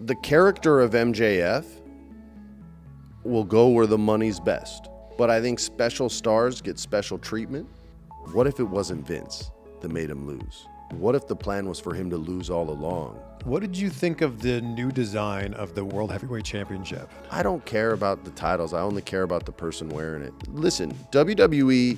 the character of MJF will go where the money's best. But I think special stars get special treatment. What if it wasn't Vince that made him lose? What if the plan was for him to lose all along? What did you think of the new design of the World Heavyweight Championship? I don't care about the titles. I only care about the person wearing it. Listen, WWE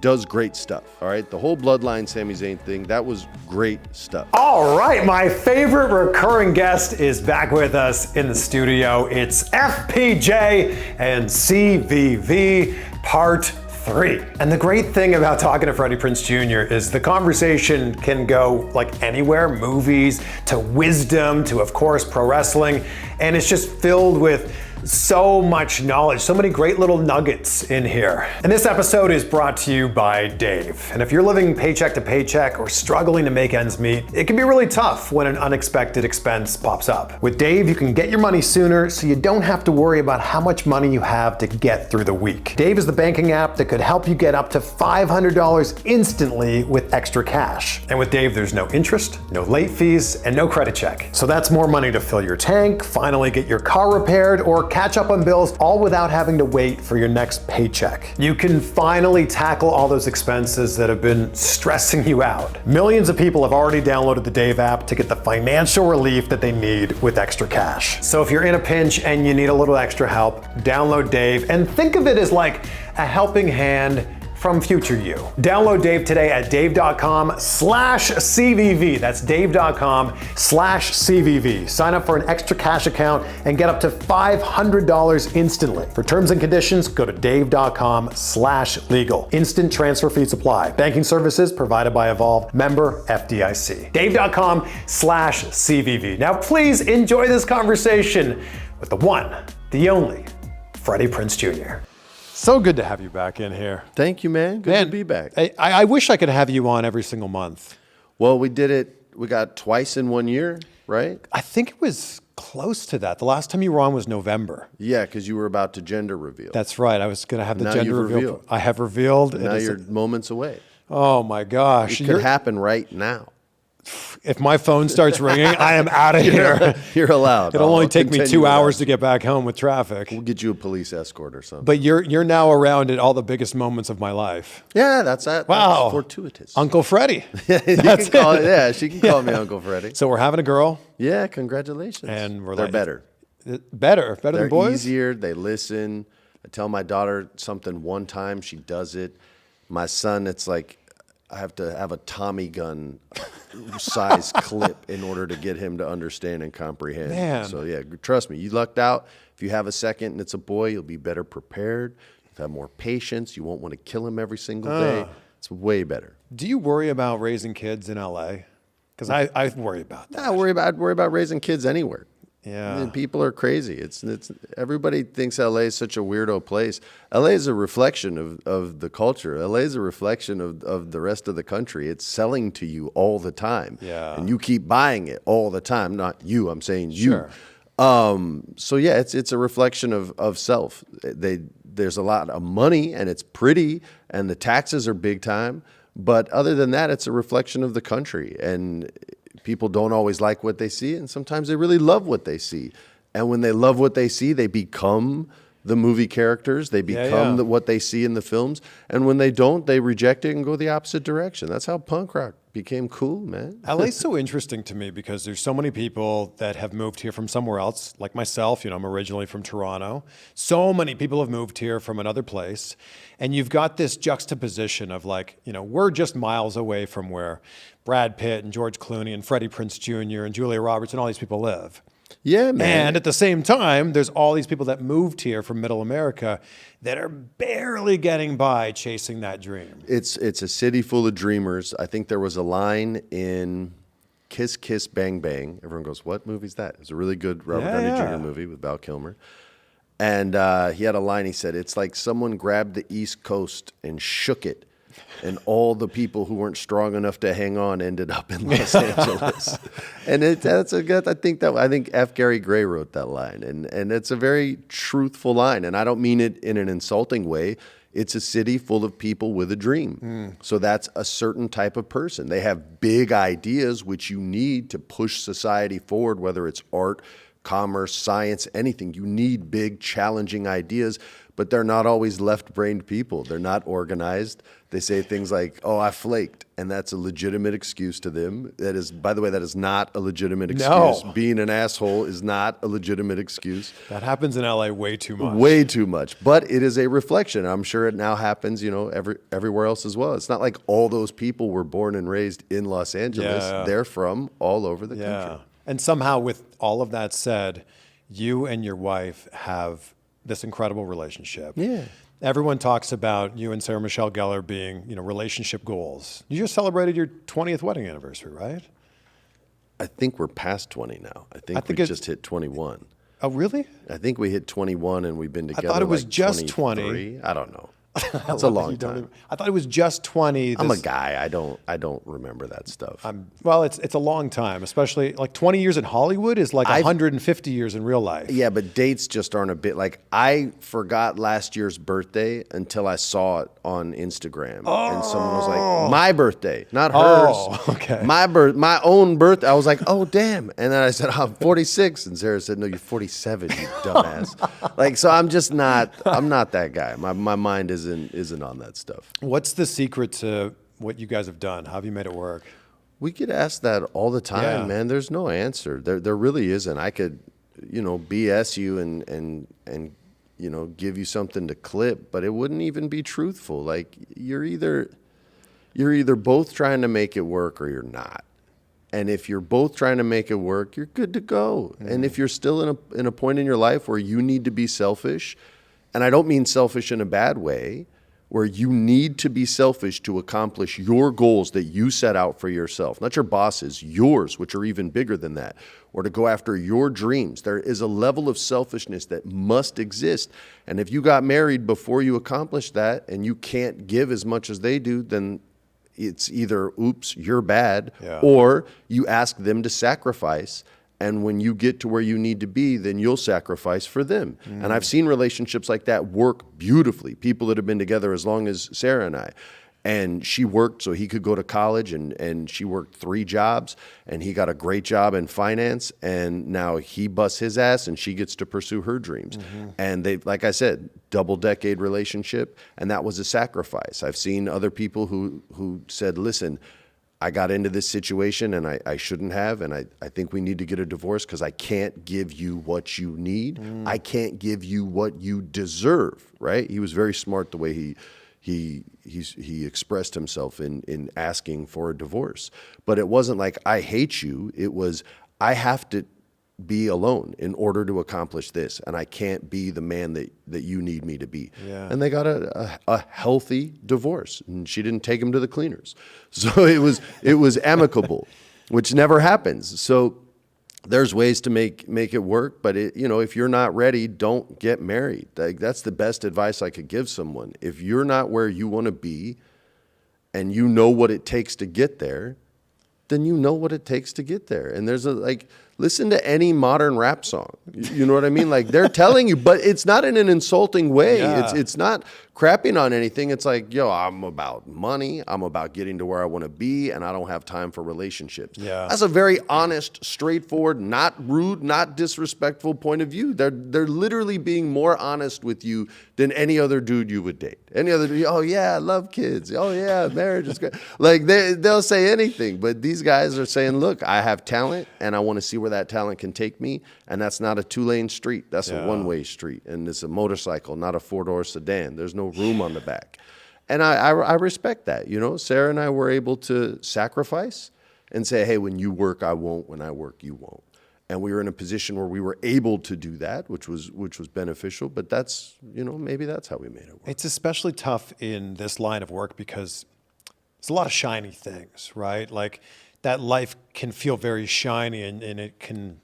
does great stuff, all right? The whole Bloodline Sami Zayn thing, that was great stuff. All right, my favorite recurring guest is back with us in the studio. It's FPJ and CVV Part 3. And the great thing about talking to Freddie Prinze Jr. is the conversation can go like anywhere, movies to wisdom to, of course, pro wrestling. And it's just filled with so much knowledge, so many great little nuggets in here. And this episode is brought to you by Dave. And if you're living paycheck to paycheck or struggling to make ends meet, it can be really tough when an unexpected expense pops up. With Dave, you can get your money sooner so you don't have to worry about how much money you have to get through the week. Dave is the banking app that could help you get up to $500 instantly with extra cash. And with Dave, there's no interest, no late fees, and no credit check. So that's more money to fill your tank, finally get your car repaired, or catch up on bills, all without having to wait for your next paycheck. You can finally tackle all those expenses that have been stressing you out. Millions of people have already downloaded the Dave app to get the financial relief that they need with extra cash. So if you're in a pinch and you need a little extra help, download Dave and think of it as like a helping hand from future you. Download Dave today at dave.com/CVV. That's dave.com/CVV. Sign up for an extra cash account and get up to $500 instantly. For terms and conditions, go to dave.com/legal. Instant transfer fees apply. Banking services provided by Evolve, member FDIC. dave.com/CVV. Now please enjoy this conversation with the one, the only, Freddie Prinze Jr. So good to have you back in here. Thank you, man. Good to be back. I wish I could have you on every single month. Well, we did it. We got twice in 1 year, right? I think it was close to that. The last time you were on was November. Yeah, because you were about to gender reveal. That's right. I was going to have the Now gender you've reveal. revealed. I have revealed. Now you're moments away. Oh my gosh. It could happen right now. If my phone starts ringing, I am out of here. You're allowed. It'll only take me continue 2 hours that. to get back home with traffic. We'll get you a police escort or something. But you're now around at all the biggest moments of my life. Yeah, that's that. Wow. That's fortuitous. Uncle Freddie. You can call it, yeah, she can call me Uncle Freddie. So we're having a girl. Yeah, congratulations. And they're better. Better They're than boys? easier. They listen. I tell my daughter something one time, she does it. My son, it's like I have to have a Tommy gun size clip in order to get him to understand and comprehend. Man. So yeah, trust me, you lucked out. If you have a second and it's a boy, you'll be better prepared. You'll have more patience. You won't want to kill him every single day. It's way better. Do you worry about raising kids in LA? Because I worry about that. I'd worry about raising kids anywhere. Yeah. I mean, people are crazy. It's everybody thinks LA is such a weirdo place. LA is a reflection of the culture. LA is a reflection of the rest of the country. It's selling to you all the time. Yeah. And you keep buying it all the time. Not you, I'm saying you. Sure. So yeah, it's a reflection of self. There's a lot of money and it's pretty and the taxes are big time. But other than that, it's a reflection of the country. And people don't always like what they see, and sometimes they really love what they see. And when they love what they see, they become the movie characters. They become what they see in the films. And when they don't, they reject it and go the opposite direction. That's how punk rock became cool, man. LA's so interesting to me because there's so many people that have moved here from somewhere else, like myself. I'm originally from Toronto. So many people have moved here from another place. And you've got this juxtaposition of we're just miles away from where Brad Pitt and George Clooney and Freddie Prinze Jr. and Julia Roberts and all these people live. Yeah, man. And at the same time, there's all these people that moved here from middle America that are barely getting by chasing that dream. It's a city full of dreamers. I think there was a line in Kiss Kiss Bang Bang. Everyone goes, what movie's that? It's a really good Robert Downey Jr. movie with Val Kilmer. And he had a line, he said, it's like someone grabbed the East Coast and shook it. And all the people who weren't strong enough to hang on ended up in Los Angeles. And I think F. Gary Gray wrote that line. And it's a very truthful line. And I don't mean it in an insulting way. It's a city full of people with a dream. So that's a certain type of person. They have big ideas which you need to push society forward, whether it's art, commerce, science, anything. You need big, challenging ideas, but they're not always left-brained people. They're not organized. They say things like, "Oh, I flaked," and that's a legitimate excuse to them. That is, by the way, that is not a legitimate excuse. No. Being an asshole is not a legitimate excuse. That happens in LA way too much. Way too much. But it is a reflection. I'm sure it now happens, everywhere else as well. It's not like all those people were born and raised in Los Angeles. Yeah. They're from all over the country. And somehow, with all of that said, you and your wife have this incredible relationship. Yeah. Everyone talks about you and Sarah Michelle Gellar being, relationship goals. You just celebrated your 20th wedding anniversary, right? I think we're past 20 now. I think we just hit 21. Oh, really? I think we hit 21 and we've been together. I thought it was like just 23. 20. I don't know. That's a long time. I thought it was just 20. I'm a guy. I don't remember that stuff. Well, it's a long time, especially like 20 years in Hollywood is like 150 years in real life. Yeah, but dates just aren't a bit like I forgot last year's birthday until I saw it on Instagram, and someone was like, "My birthday, not hers." Oh, okay. My own birthday. I was like, "Oh, damn!" And then I said, "I'm 46," and Sarah said, "No, you're 47, you dumbass." So I'm just not. I'm not that guy. My mind isn't on that stuff. What's the secret to what you guys have done? How have you made it work? We get asked that all the time, Yeah. man. There's no answer. There really isn't. I could, BS you and give you something to clip, but it wouldn't even be truthful. Like you're either both trying to make it work or you're not. And if you're both trying to make it work, you're good to go. And if you're still in a point in your life where you need to be selfish, and I don't mean selfish in a bad way, where you need to be selfish to accomplish your goals that you set out for yourself, not your boss's, yours, which are even bigger than that, or to go after your dreams. There is a level of selfishness that must exist. And if you got married before you accomplished that and you can't give as much as they do, then it's either, oops, you're bad, or you ask them to sacrifice. And when you get to where you need to be, then you'll sacrifice for them. And I've seen relationships like that work beautifully. People that have been together as long as Sarah and I. And she worked so he could go to college, and she worked 3 jobs, and he got a great job in finance, and now he busts his ass and she gets to pursue her dreams. And they, like I said, double-decade relationship, and that was a sacrifice. I've seen other people who said, listen, I got into this situation and I shouldn't have, and I think we need to get a divorce because I can't give you what you need. I can't give you what you deserve, right? He was very smart the way he expressed himself in asking for a divorce. But it wasn't like, I hate you. It was, I have to be alone in order to accomplish this, and I can't be the man that you need me to be. Yeah. And they got a healthy divorce, and she didn't take him to the cleaners. So it was amicable, which never happens. So there's ways to make it work, but if you're not ready, don't get married. Like, that's the best advice I could give someone. If you're not where you want to be and you know what it takes to get there, then you know what it takes to get there. And there's listen to any modern rap song. You know what I mean? Like, they're telling you, but it's not in an insulting way. Yeah. It's not crapping on anything. It's like, yo, I'm about money. I'm about getting to where I want to be, and I don't have time for relationships. Yeah. That's a very honest, straightforward, not rude, not disrespectful point of view. They're literally being more honest with you than any other dude you would date. Any other dude, oh yeah, I love kids. Oh yeah, marriage is great. Like, they'll say anything, but these guys are saying, look, I have talent, and I want to see where that talent can take me, and that's not a 2-lane street. That's a one-way street, and it's a motorcycle, not a 4-door sedan. There's no room on the back. And I respect that. Sarah and I were able to sacrifice and say, hey, when you work, I won't. When I work, you won't. And we were in a position where we were able to do that, which was beneficial. But that's, maybe that's how we made it work. It's especially tough in this line of work because there's a lot of shiny things, right? Like, that life can feel very shiny and it can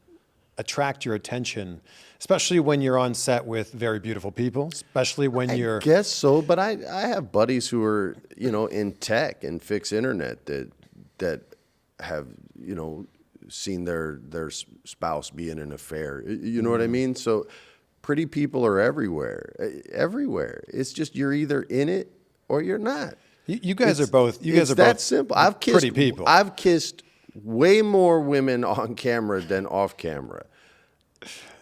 attract your attention, especially when you're on set with very beautiful people, especially when you're... I guess so, but I have buddies who are, in tech and fix internet that have, seen their spouse be in an affair. You know what I mean? So pretty people are everywhere. It's just, you're either in it or you're not. You guys are both. You guys are both that simple. I've kissed pretty people. I've kissed way more women on camera than off camera.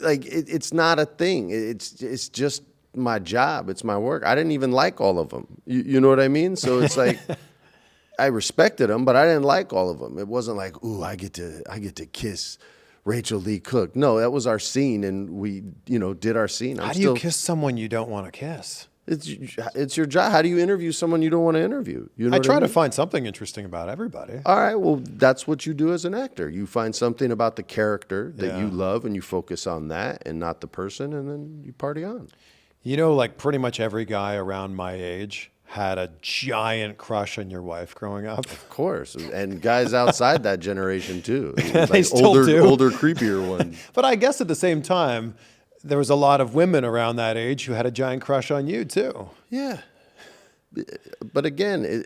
like it's not a thing. It's just my job. It's my work. I didn't even like all of them. You know what I mean? So it's like I respected them, but I didn't like all of them. It wasn't like, ooh, I get to kiss Rachel Lee Cook. No, that was our scene, and we, did our scene. How do you kiss someone you don't want to kiss? It's your job. How do you interview someone you don't want to interview? You know I try to find something interesting about everybody. All right, well, that's what you do as an actor. You find something about the character that you love, and you focus on that and not the person, and then you party on. Like pretty much every guy around my age had a giant crush on your wife growing up. Of course, and guys outside that generation too. They still do. Older, creepier ones. But I guess at the same time, there was a lot of women around that age who had a giant crush on you too. Yeah, but again,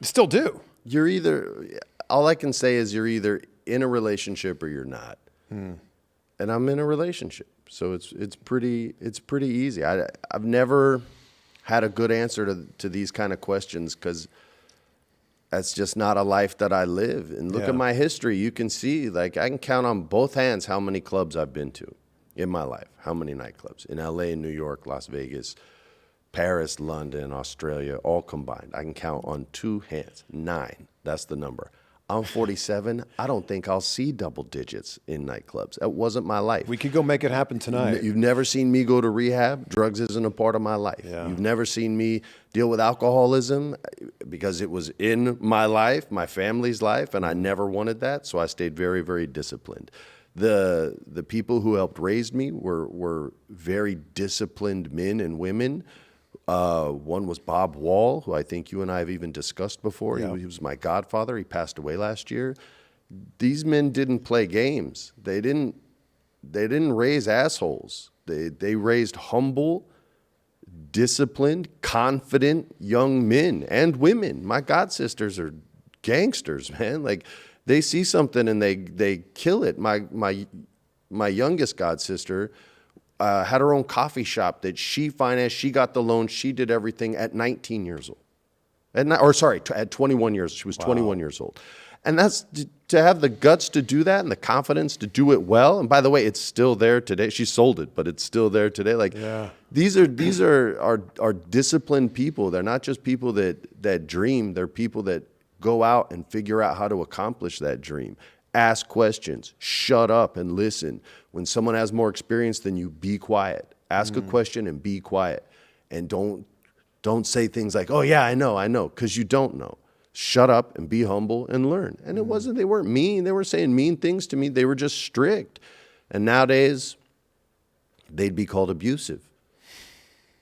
still do. You're either. All I can say is you're either in a relationship or you're not. And I'm in a relationship, so it's pretty easy. I've never had a good answer to these kind of questions because that's just not a life that I live. And look at my history. You can see, like, I can count on both hands how many clubs I've been to in my life, how many nightclubs in LA, New York, Las Vegas, Paris, London, Australia, all combined. I can count on 2 hands, 9. That's the number. I'm 47. I don't think I'll see double digits in nightclubs. That wasn't my life. We could go make it happen tonight. You've never seen me go to rehab. Drugs isn't a part of my life. Yeah. You've never seen me deal with alcoholism because it was in my life, my family's life, and I never wanted that, so I stayed very, very disciplined. The people who helped raise me were very disciplined men and women. One was Bob Wall, who I think you and I have even discussed before. Yeah. He was my godfather. He passed away last year. These men didn't play games. They didn't raise assholes. They raised humble, disciplined, confident young men and women. My god sisters are gangsters, man. Like, they see something and they kill it. My youngest god sister had her own coffee shop that she financed. She got the loan. She did everything at 19 years old. At 21 years. She was 21 years old. And that's to have the guts to do that and the confidence to do it well. And by the way, it's still there today. She sold it, but it's still there today. Like, these are disciplined people. They're not just people that dream. They're people that go out and figure out how to accomplish that dream. Ask questions. Shut up and listen. When someone has more experience than you, be quiet. Ask a question and be quiet. And don't say things like, "Oh yeah, I know," because you don't know. Shut up and be humble and learn. And they weren't mean. They weren't saying mean things to me. They were just strict. And nowadays, they'd be called abusive.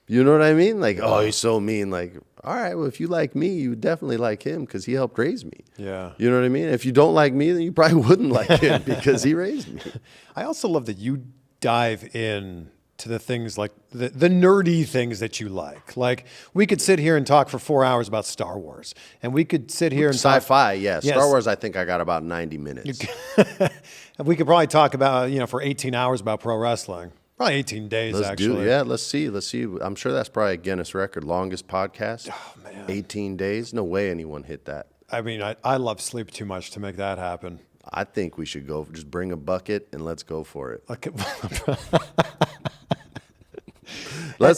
You know what I mean? Like, oh, he's so mean. Like, all right, well, if you like me, you definitely like him because he helped raise me. Yeah. You know what I mean? If you don't like me, then you probably wouldn't like him because he raised me. I also love that you dive in to the things like the nerdy things that you like. Like, we could sit here and talk for 4 hours about Star Wars, and we could sit here and sci-fi, yeah. Yes. Star Wars, I think I got about 90 minutes. And we could probably talk about, for 18 hours about pro wrestling. Probably 18 days, actually. Let's see. I'm sure that's probably a Guinness record. Longest podcast. Oh, man. 18 days. No way anyone hit that. I mean, I love sleep too much to make that happen. I think we should go. Just bring a bucket and let's go for it. Okay.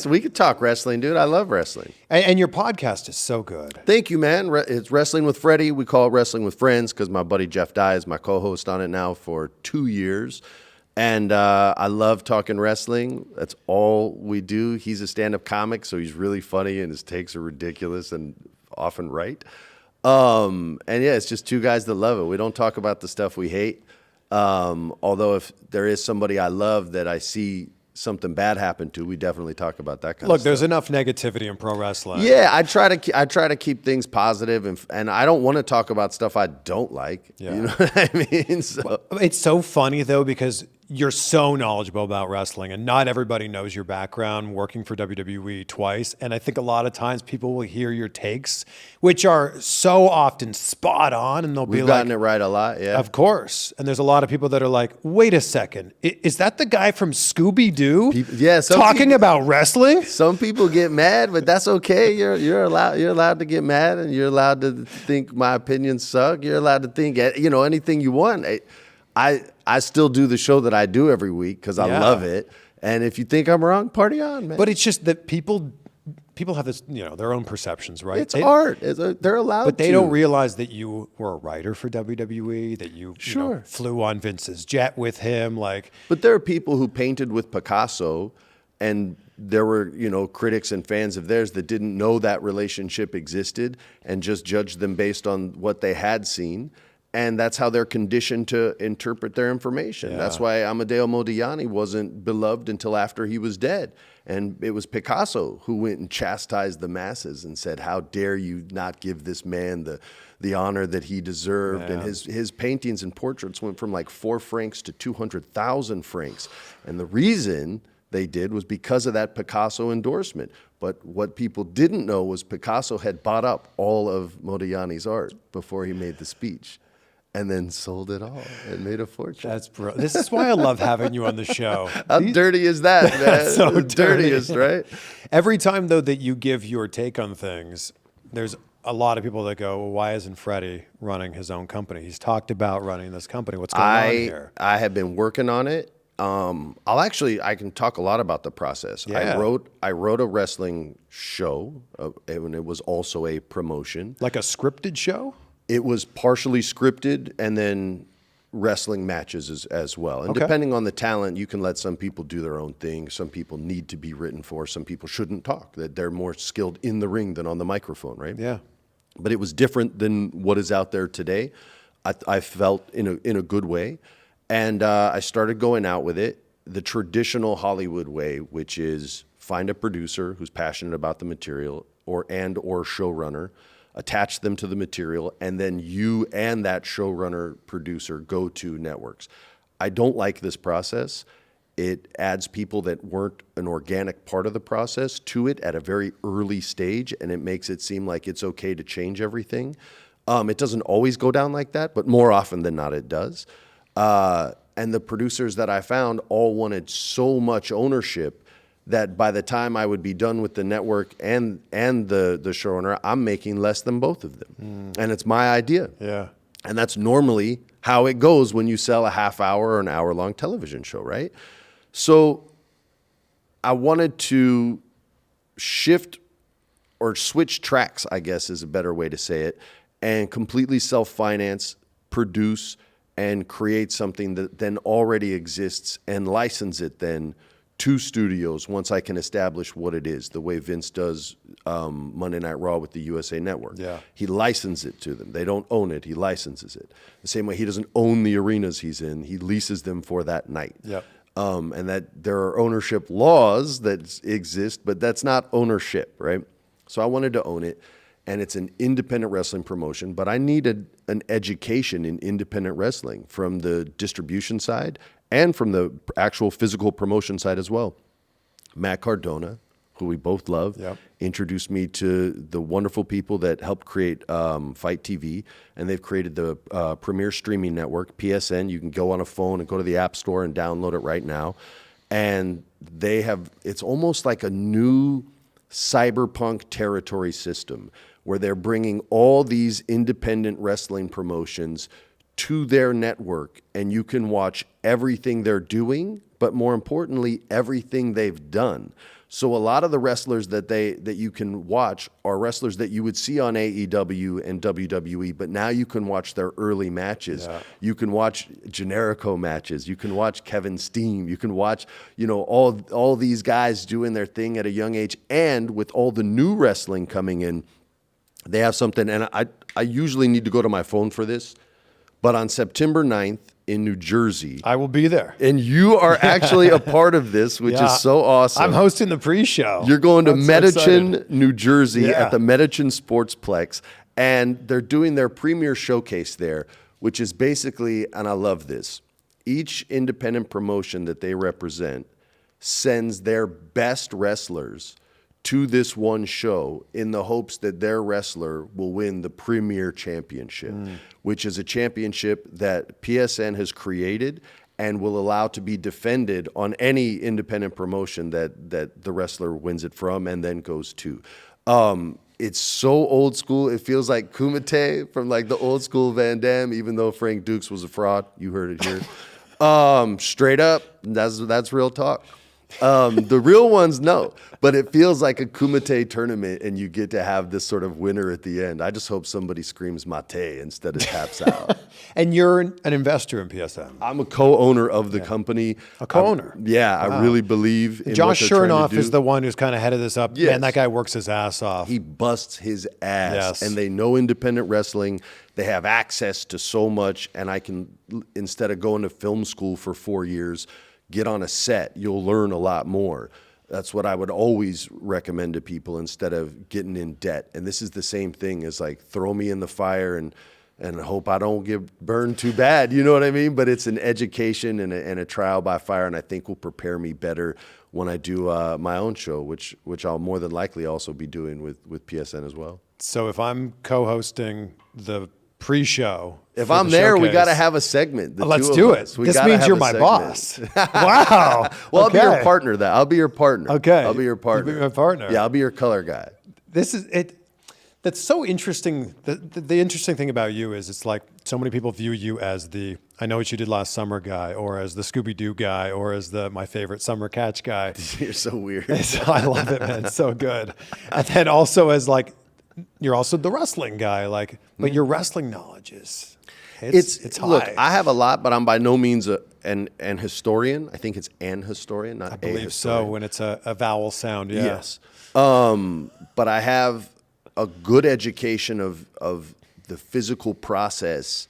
We could talk wrestling, dude. I love wrestling. And your podcast is so good. Thank you, man. It's Wrestling with Freddie. We call it Wrestling with Friends because my buddy Jeff Dye is my co-host on it now for 2 years. And I love talking wrestling. That's all we do. He's a stand-up comic, so he's really funny, and his takes are ridiculous and often right. And yeah, it's just two guys that love it. We don't talk about the stuff we hate. Although if there is somebody I love that I see something bad happen to, we definitely talk about that kind of stuff. Look, there's enough negativity in pro wrestling. Yeah, I try to keep things positive, and I don't want to talk about stuff I don't like. Yeah. You know what I mean? So. Well, it's so funny though, because you're so knowledgeable about wrestling, and not everybody knows your background working for WWE twice. And I think a lot of times people will hear your takes, which are so often spot on, and We've gotten it right a lot, yeah. Of course. And there's a lot of people that are like, wait a second, is that the guy from Scooby-Doo talking about wrestling? Some people get mad, but that's okay. You're allowed to get mad, and you're allowed to think my opinions suck. You're allowed to think anything you want. I still do the show that I do every week because I love it. And if you think I'm wrong, party on, man. But it's just that people have this, their own perceptions, right? It's art. They're allowed but they to. don't realize that you were a writer for WWE, that you flew on Vince's jet with him. But there are people who painted with Picasso, and there were, critics and fans of theirs that didn't know that relationship existed and just judged them based on what they had seen. And that's how they're conditioned to interpret their information. Yeah. That's why Amedeo Modigliani wasn't beloved until after he was dead. And it was Picasso who went and chastised the masses and said, how dare you not give this man the honor that he deserved. Yeah. And his paintings and portraits went from like 4 francs to 200,000 francs. And the reason they did was because of that Picasso endorsement. But what people didn't know was Picasso had bought up all of Modigliani's art before he made the speech. And then sold it all and made a fortune. That's brilliant. This is why I love having you on the show. How dirty is that, man? So dirtiest, right? Every time, though, that you give your take on things, there's a lot of people that go, well, why isn't Freddie running his own company? He's talked about running this company. What's going on here? I have been working on it. I can talk a lot about the process. Yeah. I wrote a wrestling show, and it was also a promotion. Like a scripted show? It was partially scripted and then wrestling matches as well. And depending on the talent, you can let some people do their own thing. Some people need to be written for. Some people shouldn't talk. That they're more skilled in the ring than on the microphone, right? Yeah. But it was different than what is out there today. I felt in a good way. And I started going out with it the traditional Hollywood way, which is find a producer who's passionate about the material or showrunner, attach them to the material, and then you and that showrunner producer go to networks. I don't like this process. It adds people that weren't an organic part of the process to it at a very early stage, and it makes it seem like it's okay to change everything. It doesn't always go down like that, but more often than not it does. And the producers that I found all wanted so much ownership that by the time I would be done with the network and the showrunner, I'm making less than both of them. And it's my idea. Yeah. And that's normally how it goes when you sell a half hour or an hour-long television show, right? So I wanted to shift or switch tracks, I guess is a better way to say it, and completely self-finance, produce, and create something that then already exists and license it then to studios once I can establish what it is, the way Vince does Monday Night Raw with the USA Network. Yeah. He licenses it to them. They don't own it. He licenses it. The same way he doesn't own the arenas he's in. He leases them for that night. Yep. And that there are ownership laws that exist, but that's not ownership, right? So I wanted to own it, and it's an independent wrestling promotion, but I needed an education in independent wrestling from the distribution side and from the actual physical promotion side as well. Matt Cardona, who we both love, introduced me to the wonderful people that helped create Fight TV, and they've created the premier streaming network, PSN. You can go on a phone and go to the App Store and download it right now. And they have, it's almost like a new cyberpunk territory system where they're bringing all these independent wrestling promotions to their network, and you can watch everything they're doing, but more importantly, everything they've done. So a lot of the wrestlers that you can watch are wrestlers that you would see on AEW and WWE, but now you can watch their early matches. Yeah. You can watch Generico matches. You can watch Kevin Steen. You can watch, all these guys doing their thing at a young age. And with all the new wrestling coming in, they have something, and I usually need to go to my phone for this, but on September 9th in New Jersey. I will be there. And you are actually a part of this, which is so awesome. I'm hosting the pre-show. You're going to Metuchen, New Jersey at the Metuchen Sportsplex, and they're doing their premier showcase there, which is basically, and I love this, each independent promotion that they represent sends their best wrestlers to this one show in the hopes that their wrestler will win the premier championship, which is a championship that PSN has created and will allow to be defended on any independent promotion that the wrestler wins it from and then goes to. it's so old school. It feels like Kumite from like the old school Van Damme, even though Frank Dukes was a fraud. You heard it here. Straight up, that's real talk. The real ones, no. But it feels like a Kumite tournament, and you get to have this sort of winner at the end. I just hope somebody screams Mate instead of taps out. And you're an investor in PSN. I'm a co-owner of the company. A co-owner? I really believe in Josh what they're trying to Chernoff do. is the one who's kind of headed this up. Yes. Man, that guy works his ass off. He busts his ass. Yes. And they know independent wrestling. They have access to so much, and I can, instead of going to film school for 4 years, get on a set. You'll learn a lot more. That's what I would always recommend to people instead of getting in debt. And this is the same thing as like throw me in the fire and hope I don't get burned too bad. You know what I mean? But it's an education and a trial by fire, and I think will prepare me better when I do my own show, which I'll more than likely also be doing with PSN as well. So if I'm co-hosting the pre-show, if for I'm the there, we showcase, got to have a segment. let's do it. This means you're my boss. Wow. Well, Okay. I'll be your partner. I'll be your partner. Okay. I'll be your partner. You'll be my partner. Yeah, I'll be your color guy. This is it. That's so interesting. The interesting thing about you is it's like so many people view you as the I know what you did last summer guy, or as the Scooby-Doo guy, or as the my favorite summer catch guy. You're so weird. I love it, man. It's so good. And then also as like you're also the wrestling guy, like, but your wrestling knowledge is it's high. Look, I have a lot, but I'm by no means an historian. I think it's an historian, not I a believe historian. so when it's a vowel sound. Yeah. Yes. But I have a good education of the physical process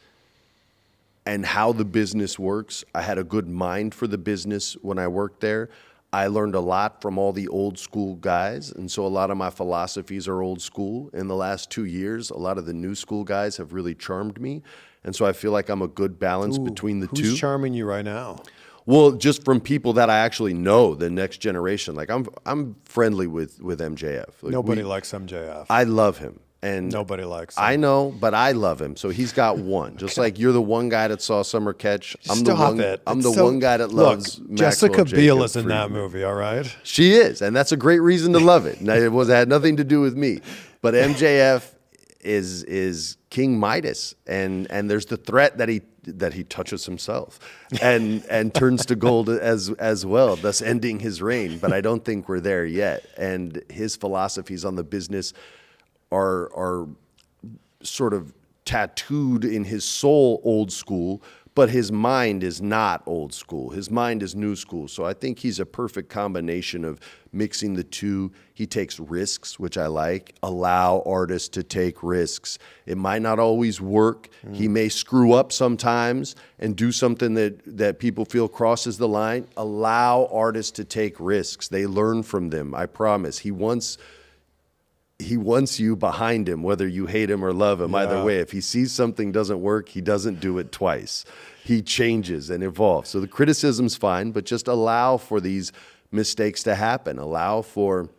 and how the business works. I had a good mind for the business when I worked there. I learned a lot from all the old school guys, and so a lot of my philosophies are old school. In the last 2 years, a lot of the new school guys have really charmed me, and so I feel like I'm a good balance between the two. Who's charming you right now? Well, just from people that I actually know, the next generation. Like I'm friendly with MJF. Like Nobody likes MJF. I love him. And Nobody likes him. I know, but I love him. So he's got one. Just like you're the one guy that saw Summer Catch. I'm Stop the one. it. I'm It's the so- one guy that loves Look, Maxwell Jessica Biel Jacob is in that Friedman. movie, all right? She is, and that's a great reason to love it. Now, it had nothing to do with me, but MJF is King Midas, and there's the threat that he touches himself and turns to gold as well, thus ending his reign. But I don't think we're there yet. And his philosophies on the business are sort of tattooed in his soul old school, but his mind is not old school. His mind is new school. So I think he's a perfect combination of mixing the two. He takes risks, which I like. Allow artists to take risks. It might not always work. He may screw up sometimes and do something that people feel crosses the line. Allow artists to take risks. They learn from them, I promise. He wants you behind him, whether you hate him or love him. Either way, if he sees something doesn't work, he doesn't do it twice. He changes and evolves. So the criticism's fine, but just allow for these mistakes to happen. Allow for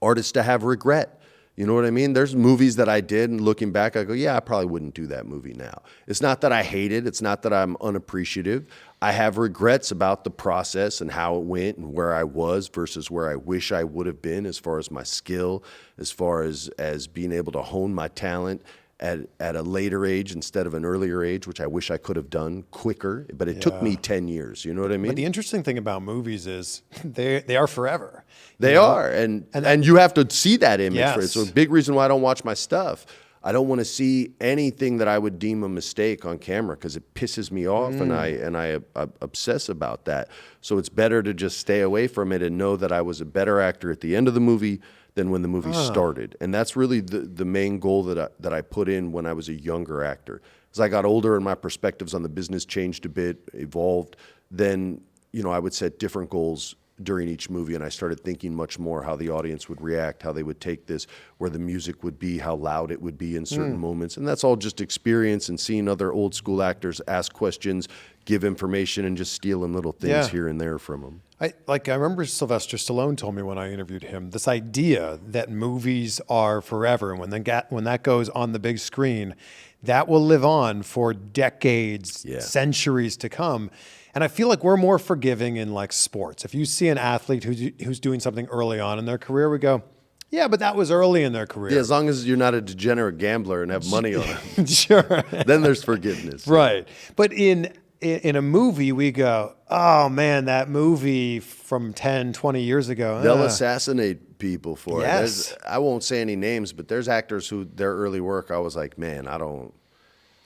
artists to have regret. You know what I mean? There's movies that I did, and looking back, I go, yeah, I probably wouldn't do that movie now. It's not that I hate it. It's not that I'm unappreciative. I have regrets about the process and how it went and where I was versus where I wish I would have been as far as my skill, as far as being able to hone my talent at a later age instead of an earlier age, which I wish I could have done quicker. But it took me 10 years. You know what I mean? But the interesting thing about movies is they are forever. They are. And you have to see that image for it. Yes. So a big reason why I don't watch my stuff. I don't want to see anything that I would deem a mistake on camera because it pisses me off and I obsess about that. So it's better to just stay away from it and know that I was a better actor at the end of the movie than when the movie started. And that's really the main goal that I put in when I was a younger actor. As I got older and my perspectives on the business changed a bit, evolved, then I would set different goals during each movie, and I started thinking much more how the audience would react, how they would take this, where the music would be, how loud it would be in certain moments. And that's all just experience and seeing other old school actors ask questions, give information, and just stealing little things here and there from them. I remember Sylvester Stallone told me when I interviewed him, this idea that movies are forever, and when that goes on the big screen, that will live on for decades, centuries to come. And I feel like we're more forgiving in like sports. If you see an athlete who's doing something early on in their career, we go, Yeah, but that was early in their career. Yeah, as long as you're not a degenerate gambler and have money on it, Sure. then there's forgiveness. Right. But in a movie, we go, oh man, that movie from 10, 20 years ago. They'll assassinate people for Yes. it. I won't say any names, but there's actors who their early work, I was like, man, I don't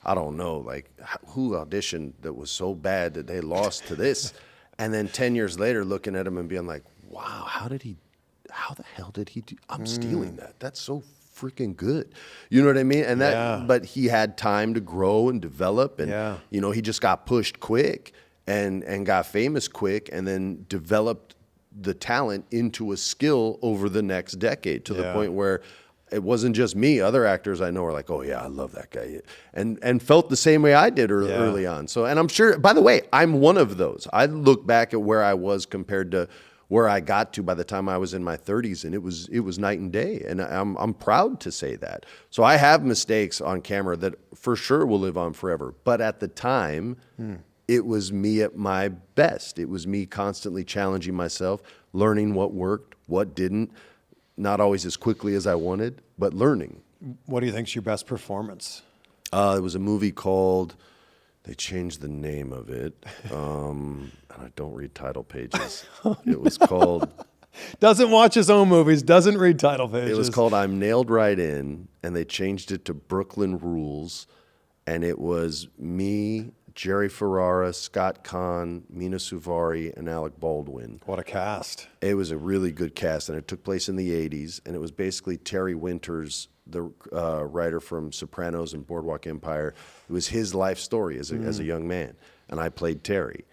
know, like who auditioned that was so bad that they lost to this, and then 10 years later, looking at him and being like, wow, how the hell did he do? I'm stealing that. That's so freaking good. You know what I mean? And but he had time to grow and develop, and he just got pushed quick and got famous quick, and then developed the talent into a skill over the next decade to the point where it wasn't just me. Other actors I know are like, oh yeah, I love that guy, and felt the same way I did early on. So, and I'm sure, by the way, I'm one of those. I look back at where I was compared to where I got to by the time I was in my 30s, and it was night and day, and I'm proud to say that. So I have mistakes on camera that for sure will live on forever. But at the time, it was me at my best. It was me constantly challenging myself, learning what worked, what didn't, not always as quickly as I wanted, but learning. What do you think's your best performance? It was a movie called, they changed the name of it. And I don't read title pages. It was called... Doesn't watch his own movies, doesn't read title pages. It was called I'm Nailed Right In, and they changed it to Brooklyn Rules. And it was me, Jerry Ferrara, Scott Conn, Mina Suvari, and Alec Baldwin. What a cast. It was a really good cast, and it took place in the 80s, and it was basically Terry Winters, the writer from Sopranos and Boardwalk Empire. It was his life story as a young man, and I played Terry.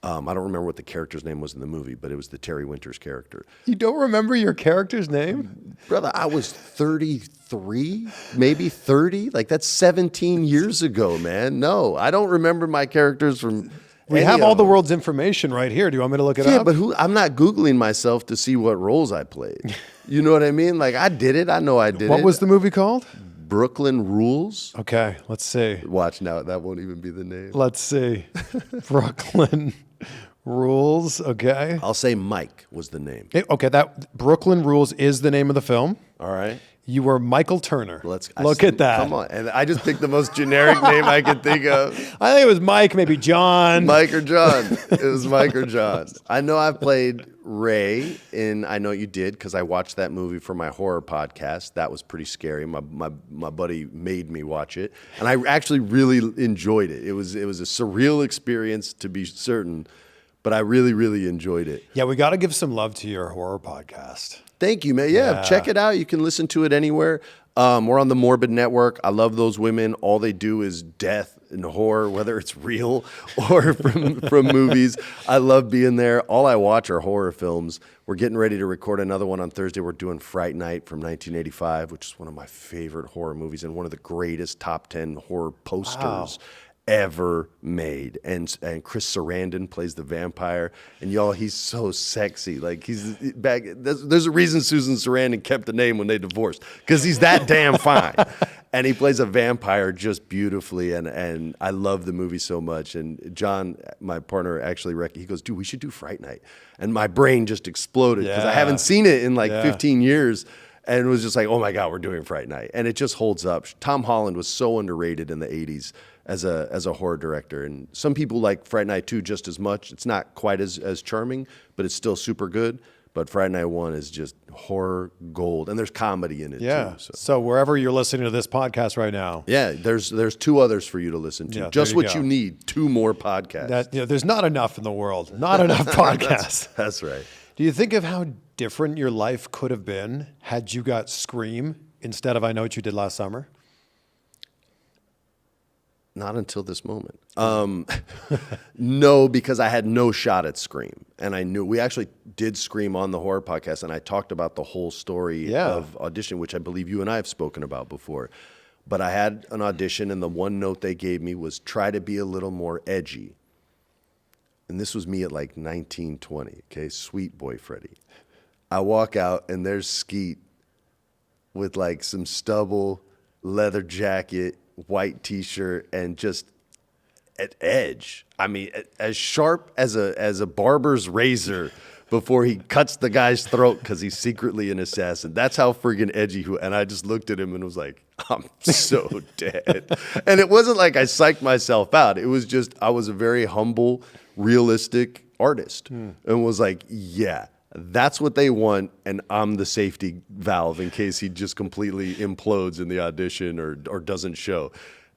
I don't remember what the character's name was in the movie, but it was the Terry Winters character. You don't remember your character's name? Brother, I was 33, maybe 30. Like, that's 17 years ago, man. No, I don't remember my characters from... We have all the world's information right here. Do you want me to look it up? Yeah, but I'm not Googling myself to see what roles I played. You know what I mean? Like, I did it. I know I did it. What was the movie called? Brooklyn Rules. Okay, let's see. Watch now. That won't even be the name. Let's see. Brooklyn Rules. Okay. I'll say Mike was the name. Okay, that Brooklyn Rules is the name of the film. All right. You were Michael Turner. Look at that. Come on. And I just picked the most generic name I could think of. I think it was Mike, maybe John. Mike or John. It was Mike or John. I know I've played Ray in I Know You Did, because I watched that movie for my horror podcast. That was pretty scary. My buddy made me watch it, and I actually really enjoyed it. It was a surreal experience, to be certain, but I really, really enjoyed it. Yeah, we got to give some love to your horror podcast. Thank you, man. Yeah, check it out. You can listen to it anywhere. We're on the Morbid Network. I love those women. All they do is death and horror, whether it's real or from movies. I love being there. All I watch are horror films. We're getting ready to record another one on Thursday. We're doing Fright Night from 1985, which is one of my favorite horror movies and one of the greatest top 10 horror posters ever made. And Chris Sarandon plays the vampire, and y'all, he's so sexy. Like, he's back. There's a reason Susan Sarandon kept the name when they divorced, because he's that damn fine. And he plays a vampire just beautifully, and I love the movie so much. And John, my partner, actually he goes, dude, we should do Fright Night. And my brain just exploded, because I haven't seen it in like 15 years. And it was just like, oh my God, we're doing Fright Night. And it just holds up. Tom Holland was so underrated in the 80s as a horror director. And some people like Fright Night 2 just as much. It's not quite as charming, but it's still super good. But Fright Night 1 is just horror gold. And there's comedy in it too. So wherever you're listening to this podcast right now. Yeah, there's two others for you to listen to. Just what you need, 2 more podcasts. There's not enough in the world. Not enough podcasts. That's right. Do you think of how different your life could have been had you got Scream instead of I Know What You Did Last Summer? Not until this moment. No, because I had no shot at Scream. And I knew we actually did Scream on the horror podcast, and I talked about the whole story of audition, which I believe you and I have spoken about before. But I had an audition, and the one note they gave me was try to be a little more edgy. And this was me at like 19, 20, okay? Sweet boy Freddie. I walk out, and there's Skeet with like some stubble, leather jacket, white T-shirt, and just at edge. I mean, as sharp as a barber's razor, before he cuts the guy's throat because he's secretly an assassin. That's how friggin' edgy he. And I just looked at him and was like, I'm so dead. And it wasn't like I psyched myself out. It was just I was a very humble, realistic artist and was like, yeah, that's what they want, and I'm the safety valve in case he just completely implodes in the audition or doesn't show.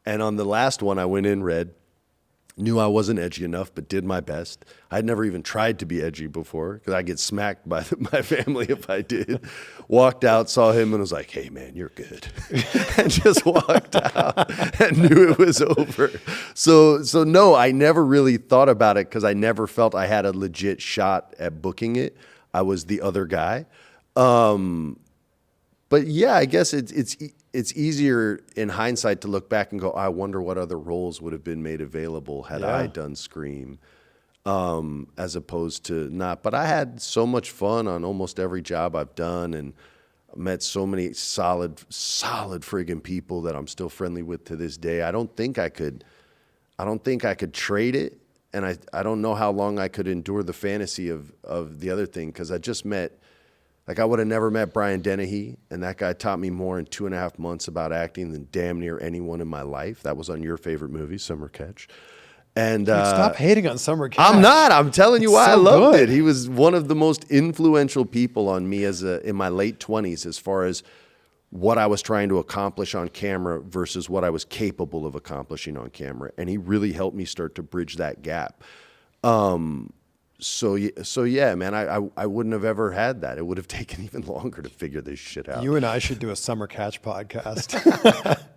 And on the last one, I went in red, knew I wasn't edgy enough, but did my best. I'd never even tried to be edgy before because I get smacked by my family if I did. Walked out, saw him, and was like, hey, man, you're good. And just walked out and knew it was over. So no, I never really thought about it because I never felt I had a legit shot at booking it. I was the other guy. But yeah, I guess it's easier in hindsight to look back and go, I wonder what other roles would have been made available had I done Scream, as opposed to not. But I had so much fun on almost every job I've done, and met so many solid friggin' people that I'm still friendly with to this day. I don't think I could trade it, and I don't know how long I could endure the fantasy of the other thing, because I just met. Like, I would have never met Brian Dennehy, and that guy taught me more in 2.5 months about acting than damn near anyone in my life. That was on your favorite movie, Summer Catch. And stop hating on Summer Catch. I'm not. I'm telling you why I loved good. it. He was one of the most influential people on me in my late 20s as far as what I was trying to accomplish on camera versus what I was capable of accomplishing on camera. And he really helped me start to bridge that gap. So yeah, man, I wouldn't have ever had that. It would have taken even longer to figure this shit out. You and I should do a Summer Catch podcast.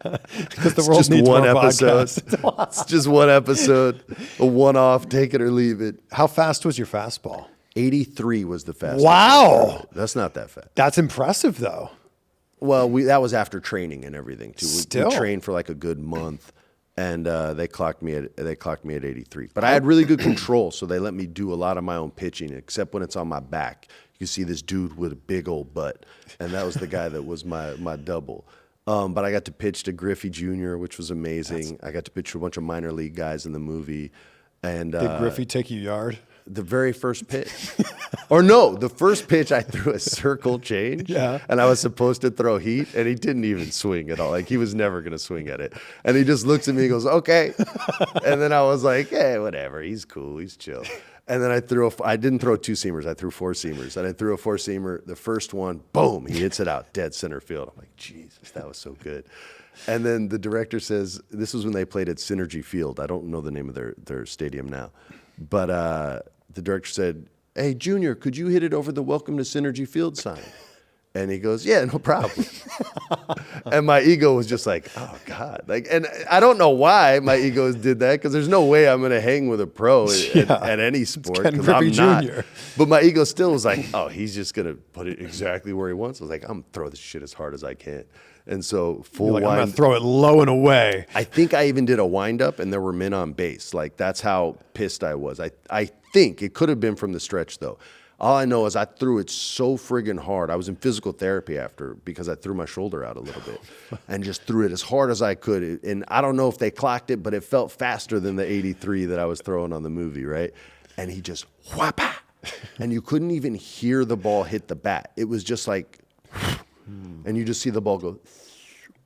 Because the world just needs one more episode. podcasts. It's just one episode, a one-off, take it or leave it. How fast was your fastball? 83 was the fastest. Wow. That's not that fast. That's impressive, though. Well, that was after training and everything too. Still. We trained for like a good month. And they clocked me at 83. But I had really good control, so they let me do a lot of my own pitching, except when it's on my back. You see this dude with a big old butt, and that was the guy that was my double. But I got to pitch to Griffey Jr., which was amazing. I got to pitch to a bunch of minor league guys in the movie. And Did Griffey take you yard? The very first pitch. Or no, the first pitch I threw a circle change. Yeah. And I was supposed to throw heat, and he didn't even swing at all. Like, he was never going to swing at it. And he just looks at me and goes, okay. And then I was like, hey, whatever. He's cool. He's chill. And then I didn't throw 2-seamers. I threw 4-seamers. And I threw a 4-seamer. The first one, boom, he hits it out, dead center field. I'm like, Jesus, that was so good. And then the director says, this was when they played at Synergy Field. I don't know the name of their stadium now. But the director said, hey, Junior, could you hit it over the Welcome to Synergy Field sign? And he goes, yeah, no problem. And my ego was just like, oh, God. Like, and I don't know why my ego did that, because there's no way I'm going to hang with a pro at any sport. Ken Griffey Jr. But my ego still was like, oh, he's just going to put it exactly where he wants. I was like, I'm going to throw this shit as hard as I can. And so full I'm wind. going to throw it low and away. I think I even did a wind-up, and there were men on base. Like, that's how pissed I was. I think it could have been from the stretch, though. All I know is I threw it so friggin' hard. I was in physical therapy after because I threw my shoulder out a little bit and just threw it as hard as I could. And I don't know if they clocked it, but it felt faster than the 83 that I was throwing on the movie, right? And he just whapa, and you couldn't even hear the ball hit the bat. It was just like, and you just see the ball go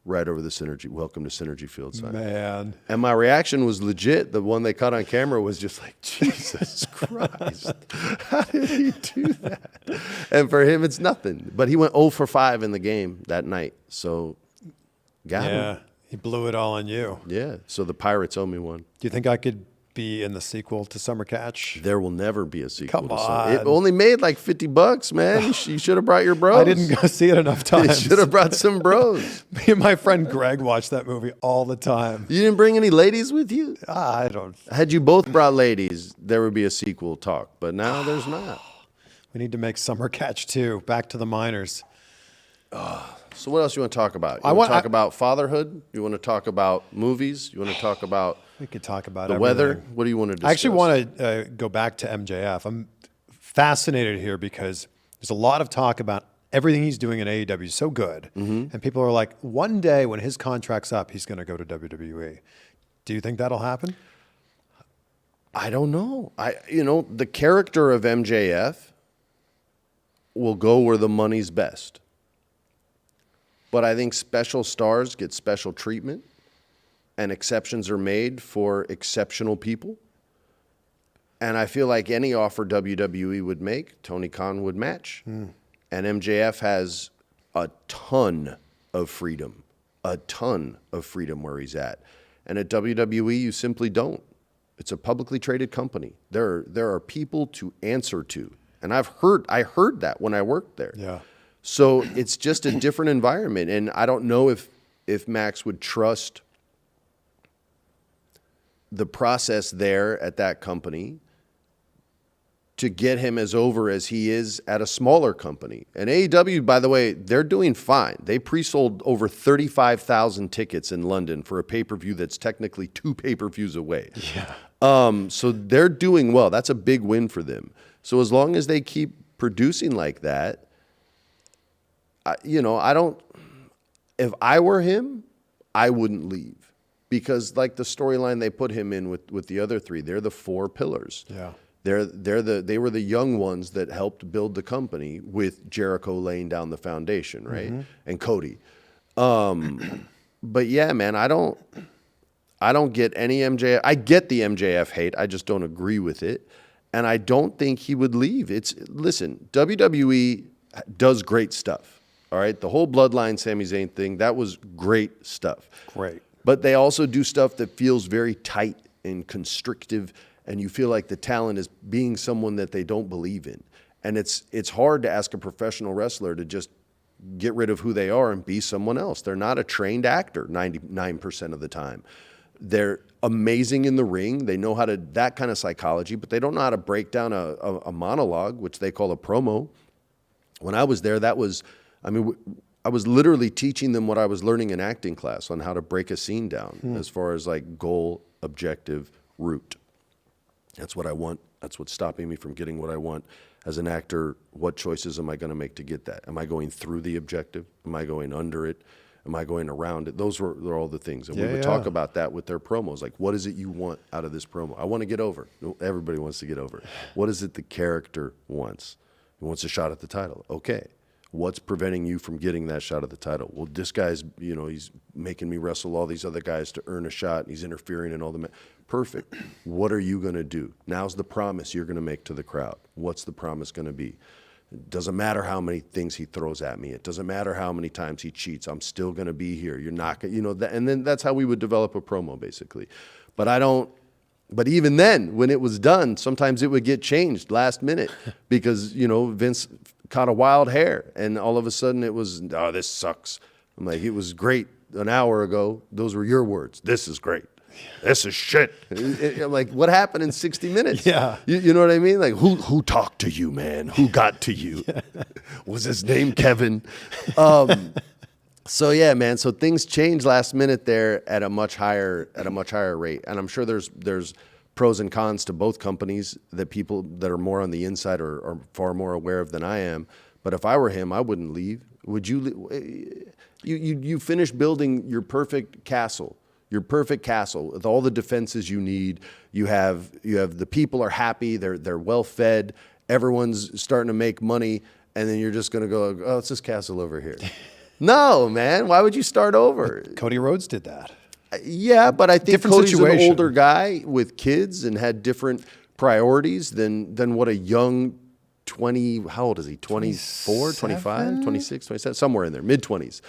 right over the Synergy, Welcome to Synergy Field sign. Man. And my reaction was legit. The one they caught on camera was just like, Jesus Christ, how did he do that? And for him, it's nothing. But he went 0 for 5 in the game that night. So got him. He blew it all on you. Yeah. So the Pirates owe me one. Do you think I could be in the sequel to Summer Catch? There will never be a sequel. Come to on. It only made like $50, man. You should have brought your bros. I didn't go see it enough You times. should have brought some bros. Me and my friend Greg watched that movie all the time. You didn't bring any ladies with you? I don't. Had you both brought ladies, there would be a sequel talk. But now there's not. We need to make Summer Catch 2, Back to the Minors. So what else you want to talk about? You want to talk about fatherhood? You want to talk about movies? You want to talk about We could talk about the everything. weather? What do you want to discuss? I actually want to go back to MJF. I'm fascinated here because there's a lot of talk about everything he's doing in AEW is so good. And people are like, one day when his contract's up, he's going to go to WWE. Do you think that'll happen? I don't know. The character of MJF will go where the money's best. But I think special stars get special treatment, and exceptions are made for exceptional people. And I feel like any offer WWE would make, Tony Khan would match. And MJF has a ton of freedom where he's at. And at WWE, you simply don't. It's a publicly traded company. There are people to answer to. And I heard that when I worked there. Yeah. So it's just a different environment. And I don't know if Max would trust the process there at that company to get him as over as he is at a smaller company. And AEW, by the way, they're doing fine. They pre-sold over 35,000 tickets in London for a pay-per-view that's technically 2 pay-per-views away. Yeah. So they're doing well. That's a big win for them. So as long as they keep producing like that, if I were him, I wouldn't leave. Because like the storyline they put him in with the other 3, they're the 4 pillars. Yeah. They were the young ones that helped build the company with Jericho laying down the foundation, right? And Cody. But yeah, man, I don't get any MJF. I get the MJF hate. I just don't agree with it. And I don't think he would leave. Listen, WWE does great stuff. All right. The whole Bloodline Sami Zayn thing, that was great stuff. Great. But they also do stuff that feels very tight and constrictive, and you feel like the talent is being someone that they don't believe in. And it's hard to ask a professional wrestler to just get rid of who they are and be someone else. They're not a trained actor 99% of the time. They're amazing in the ring. They know how to, that kind of psychology, but they don't know how to break down a monologue, which they call a promo. When I was there, I was literally teaching them what I was learning in acting class on how to break a scene down as far as like goal, objective, route. That's what I want. That's what's stopping me from getting what I want as an actor. What choices am I going to make to get that? Am I going through the objective? Am I going under it? Am I going around it? They're all the things. And we would talk about that with their promos. Like, what is it you want out of this promo? I want to get over. Everybody wants to get over. What is it the character wants? He wants a shot at the title. Okay. What's preventing you from getting that shot at the title? Well, this guy's, he's making me wrestle all these other guys to earn a shot. And he's interfering in all the... Perfect. What are you going to do? Now's the promise you're going to make to the crowd. What's the promise going to be? It doesn't matter how many things he throws at me. It doesn't matter how many times he cheats. I'm still going to be here. You're not going to, and then that's how we would develop a promo, basically. But even then, when it was done, sometimes it would get changed last minute because, Vince caught a wild hair and all of a sudden it was, oh, this sucks. I'm like, it was great an hour ago. Those were your words. This is great. This is shit. I'm like, what happened in 60 minutes? Yeah. You know what I mean? Like, who talked to you, man? Who got to you? Was his name Kevin? So yeah, man. So things change last minute there at a much higher rate. And I'm sure there's pros and cons to both companies that people that are more on the inside are far more aware of than I am. But if I were him, I wouldn't leave. Would you? You finish building your perfect castle. Your perfect castle with all the defenses you need. You have the people are happy. They're well fed. Everyone's starting to make money, and then you're just going to go, oh, it's this castle over here. No, man. Why would you start over? Cody Rhodes did that. Yeah, but I think Different Cody's situation. an older guy with kids and had different priorities than what a young 20. How old is he? 24, 25, 26, 27, somewhere in there, mid-20s.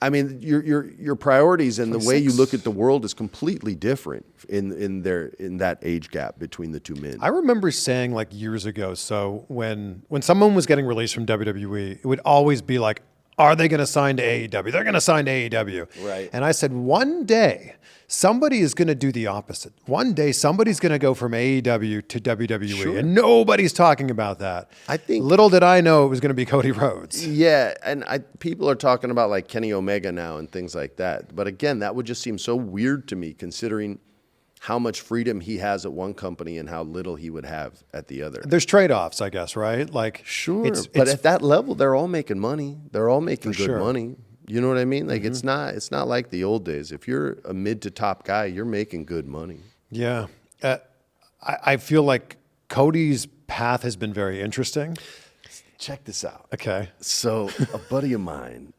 I mean, your priorities and 26. The way you look at the world is completely different in that age gap between the two men. I remember saying like years ago, so when someone was getting released from WWE, it would always be like, are they going to sign to AEW? They're going to sign to AEW. Right. And I said, one day, somebody is going to do the opposite. One day, somebody's going to go from AEW to WWE. Sure. And nobody's talking about that. I think... Little did I know it was going to be Cody Rhodes. Yeah, and people are talking about like Kenny Omega now and things like that. But again, that would just seem so weird to me considering how much freedom he has at one company and how little he would have at the other. There's trade-offs, I guess, right? Like, sure, but at that level, they're all making money. They're all making good money. You know what I mean? Like it's not like the old days. If you're a mid to top guy, you're making good money. Yeah, I feel like Cody's path has been very interesting, check this out. Okay. So a buddy of mine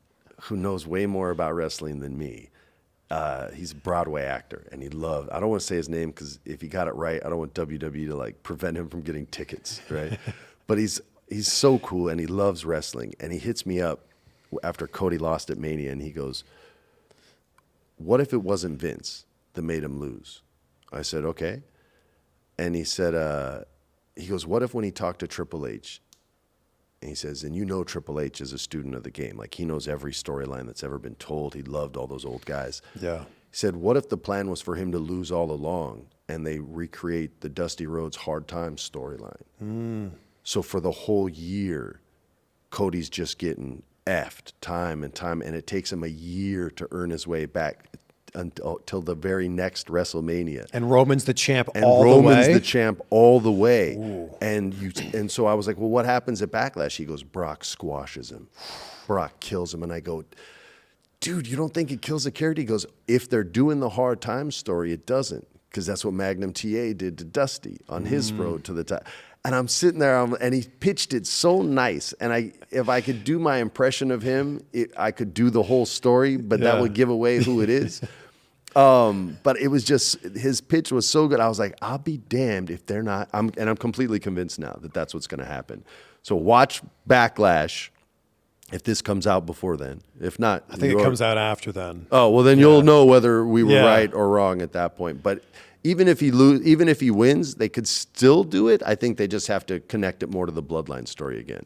who knows way more about wrestling than me, he's a Broadway actor, and I don't want to say his name because if he got it right, I don't want WWE to like prevent him from getting tickets, right? But he's so cool, and he loves wrestling, and he hits me up after Cody lost at Mania, and he goes, what if it wasn't Vince that made him lose? I said, okay. And he said, he goes, what if when he talked to Triple H, and he says, and you know Triple H is a student of the game. Like, he knows every storyline that's ever been told. He loved all those old guys. Yeah. He said, what if the plan was for him to lose all along, and they recreate the Dusty Rhodes Hard Times storyline? So for the whole year, Cody's just getting effed time and time, and it takes him a year to earn his way back until the very next WrestleMania. And Roman's the champ And all Roman's the way? the champ all the way. Ooh. And so I was like, well, what happens at Backlash? He goes, Brock squashes him. Brock kills him. And I go, dude, you don't think it kills the character? He goes, if they're doing the Hard Times story, it doesn't. Because that's what Magnum TA did to Dusty on his road to the top. And I'm sitting there, and he pitched it so nice. And if I could do my impression of him, I could do the whole story, but that would give away who it is. But it was just, his pitch was so good. I was like, I'll be damned if they're not. I'm completely convinced now that that's what's going to happen. So watch Backlash if this comes out before then. If not, I think it comes out after then. Oh, well, then you'll know whether we were right or wrong at that point. But even if he wins, they could still do it. I think they just have to connect it more to the Bloodline story again.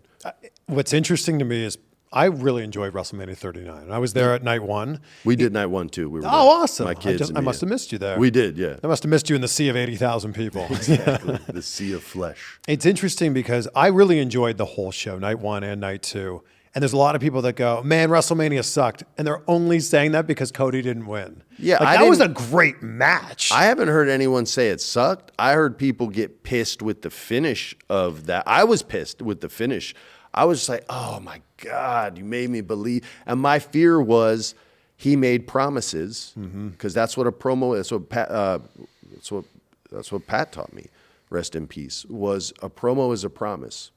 What's interesting to me is I really enjoyed WrestleMania 39. I was there at night one. We did night one too. We were awesome. My kids. I must have missed you there. We did, yeah. I must have missed you in the sea of 80,000 people. Exactly. The sea of flesh. It's interesting because I really enjoyed the whole show, night one and night two. And there's a lot of people that go, man, WrestleMania sucked. And they're only saying that because Cody didn't win. Yeah, like, that was a great match. I haven't heard anyone say it sucked. I heard people get pissed with the finish of that. I was pissed with the finish. I was just like, oh my God, you made me believe. And my fear was he made promises, because that's what a promo is. That's what Pat taught me. Rest in peace. Was a promo is a promise.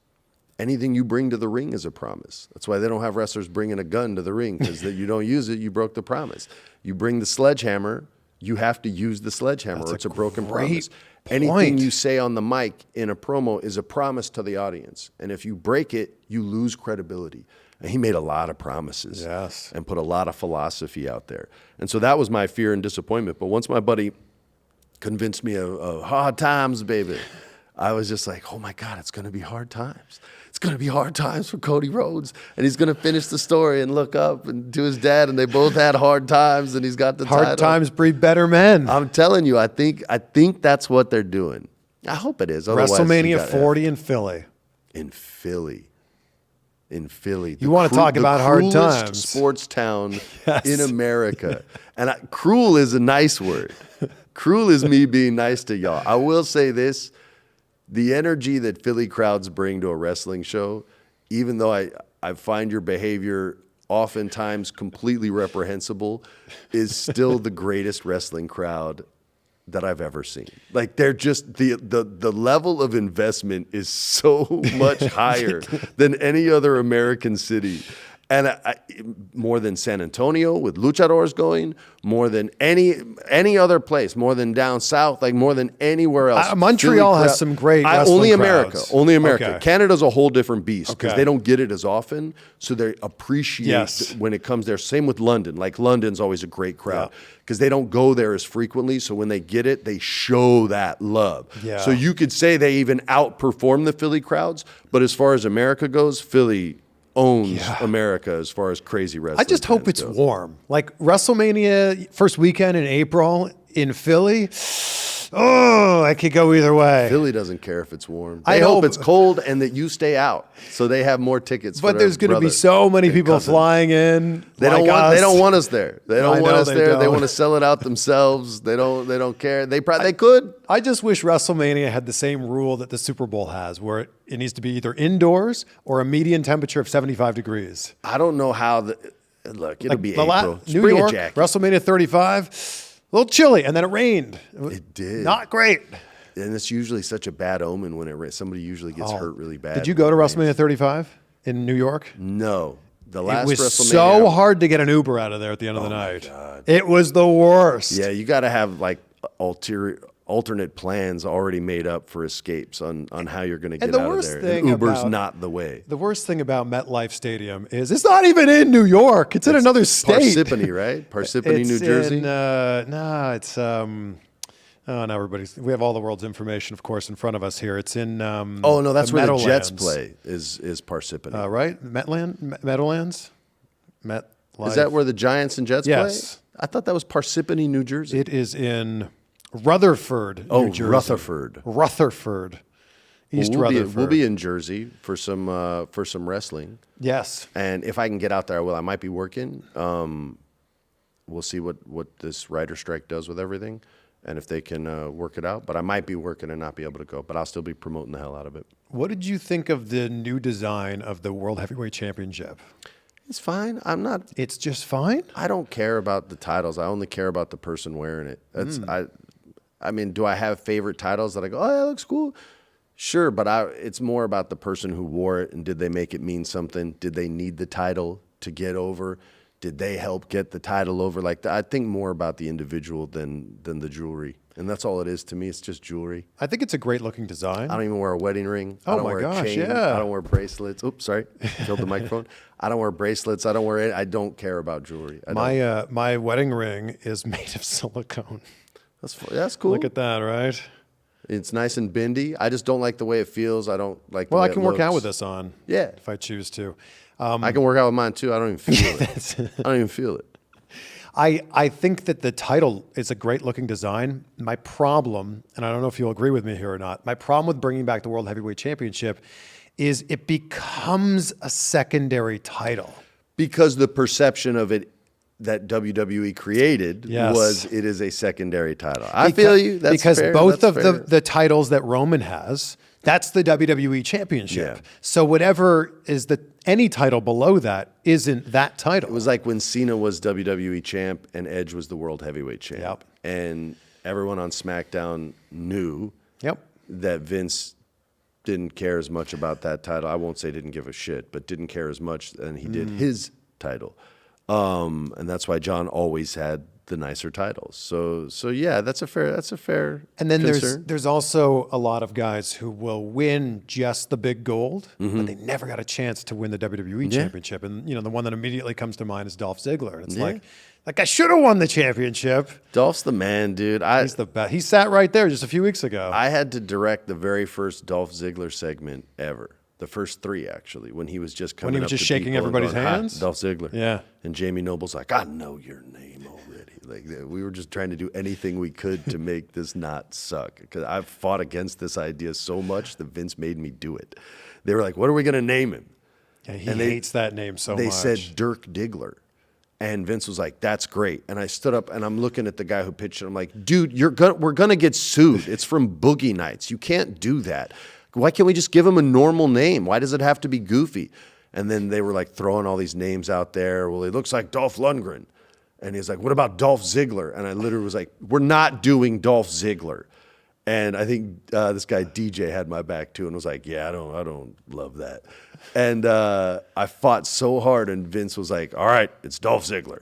Anything you bring to the ring is a promise. That's why they don't have wrestlers bringing a gun to the ring, because that you don't use it, you broke the promise. You bring the sledgehammer, you have to use the sledgehammer, or it's a broken promise. Anything you say on the mic in a promo is a promise to the audience. And if you break it, you lose credibility. And he made a lot of promises and put a lot of philosophy out there. And so that was my fear and disappointment. But once my buddy convinced me of hard times, baby, I was just like, oh my God, it's going to be hard times. It's going to be hard times for Cody Rhodes. And he's going to finish the story and look up and to his dad, and they both had hard times, and he's got the title. Hard times breed better men. I'm telling you, I think that's what they're doing. I hope it is. Otherwise, WrestleMania 40 in Philly. In Philly. You want to talk about hard times. Sports town in America. And cruel is a nice word. Cruel is me being nice to y'all. I will say this. The energy that Philly crowds bring to a wrestling show, even though I find your behavior oftentimes completely reprehensible, is still the greatest wrestling crowd that I've ever seen. Like, they're just, the level of investment is so much higher than any other American city. And more than San Antonio with luchadors going, more than any other place, more than down south, like more than anywhere else. Montreal has some great wrestling only crowds. America. Okay. Canada's a whole different beast because they don't get it as often, so they appreciate when it comes there. Same with London. Like, London's always a great crowd because they don't go there as frequently, so when they get it, they show that love. Yeah. So you could say they even outperform the Philly crowds, but as far as America goes, Philly owns America as far as crazy wrestling. I just hope it's warm. Like, WrestleMania first weekend in April in Philly. Oh, I could go either way. Philly doesn't care if it's warm. They hope it's cold and that you stay out, so they have more tickets. But there's going to be so many people flying in. They don't want us there. They don't want us there. Don't. They want to sell it out themselves. They don't care. They could. I just wish WrestleMania had the same rule that the Super Bowl has, where it needs to be either indoors or a median temperature of 75 degrees. I don't know how look, it'll be April. New York, WrestleMania 35. A little chilly, and then it rained. It did. Not great. And it's usually such a bad omen when it rains. Somebody usually gets hurt really bad. Did you go to WrestleMania 35? in New York? No. The It last was WrestleMania. so hard to get an Uber out of there at the end of the night. It was the worst. Yeah, you got to have like alternate plans already made up for escapes on how you're going to get the out of worst there. thing And Uber's about- not the way. The worst thing about MetLife Stadium is it's not even in New York. It's in another state. Parsippany, right? Parsippany, New Jersey. It's oh, now we have all the world's information, of course, in front of us here. It's in Oh no, that's the where the Jets Meadowlands. play. Is Parsippany? Right? Meadowlands? MetLife. Is that where the Giants and Jets Yes. play? I thought that was Parsippany, New Jersey. It is in Rutherford, New Jersey. Rutherford. Rutherford. East Well, Rutherford. we'll be in Jersey for some wrestling. Yes. And if I can get out there, I will. I might be working. We'll see what this writer strike does with everything, and if they can work it out. But I might be working and not be able to go. But I'll still be promoting the hell out of it. What did you think of the new design of the World Heavyweight Championship? It's fine. I'm not. It's just fine? I don't care about the titles. I only care about the person wearing it. That's I mean, do I have favorite titles that I go, oh, that looks cool? Sure, but it's more about the person who wore it and did they make it mean something? Did they need the title to get over? Did they help get the title over? Like I think more about the individual than the jewelry, and that's all it is to me. It's just jewelry. I think it's a great looking design. I don't even wear a wedding ring. Oh I don't my wear gosh, a chain. yeah. I don't wear bracelets. Oops, sorry, killed the microphone. I don't wear bracelets. I don't wear it. I don't care about jewelry. My wedding ring is made of silicone. That's cool. Look at that, right? It's nice and bendy. I just don't like the way it feels. I don't like. The Well, way I can it work out looks. with this on. Yeah. If I choose to. I can work out with mine too. I don't even feel it. I don't even feel it. I think that the title is a great looking design. My problem, and I don't know if you'll agree with me here or not, my problem with bringing back the World Heavyweight Championship is it becomes a secondary title. Because the perception of it that WWE created Yes. was it is a secondary title. I feel you. That's because fair. both That's of fair. the titles that Roman has, that's the WWE Championship. Yeah. So whatever is any title below that isn't that title. It was like when Cena was WWE champ and Edge was the World Heavyweight champ. Yep. And everyone on SmackDown knew that Vince didn't care as much about that title. I won't say didn't give a shit, but didn't care as much than he did his title. And that's why John always had the nicer titles. So yeah, that's a fair And then concern. there's also a lot of guys who will win just the big gold, Mm-hmm. but they never got a chance to win the WWE Championship. And the one that immediately comes to mind is Dolph Ziggler. And it's like, that guy should have won the championship. Dolph's the man, dude. He's the best. He sat right there just a few weeks ago. I had to direct the very first Dolph Ziggler segment ever. The first three, actually, when he was just coming he was up just to shaking people and everybody's going, "Hi, hands? Dolph Ziggler. Yeah. And Jamie Noble's like, I know your name already. Like, we were just trying to do anything we could to make this not suck. Because I've fought against this idea so much that Vince made me do it. They were like, what are we going to name him? Yeah, he hates that name so much. They said Dirk Diggler. And Vince was like, that's great. And I stood up and I'm looking at the guy who pitched it. I'm like, dude, we're going to get sued. It's from Boogie Nights. You can't do that. Why can't we just give him a normal name? Why does it have to be goofy? And then they were like throwing all these names out there. Well, he looks like Dolph Lundgren. And he's like, what about Dolph Ziggler? And I literally was like, we're not doing Dolph Ziggler. And I think this guy DJ had my back too and was like, yeah, I don't love that. And I fought so hard and Vince was like, all right, it's Dolph Ziggler.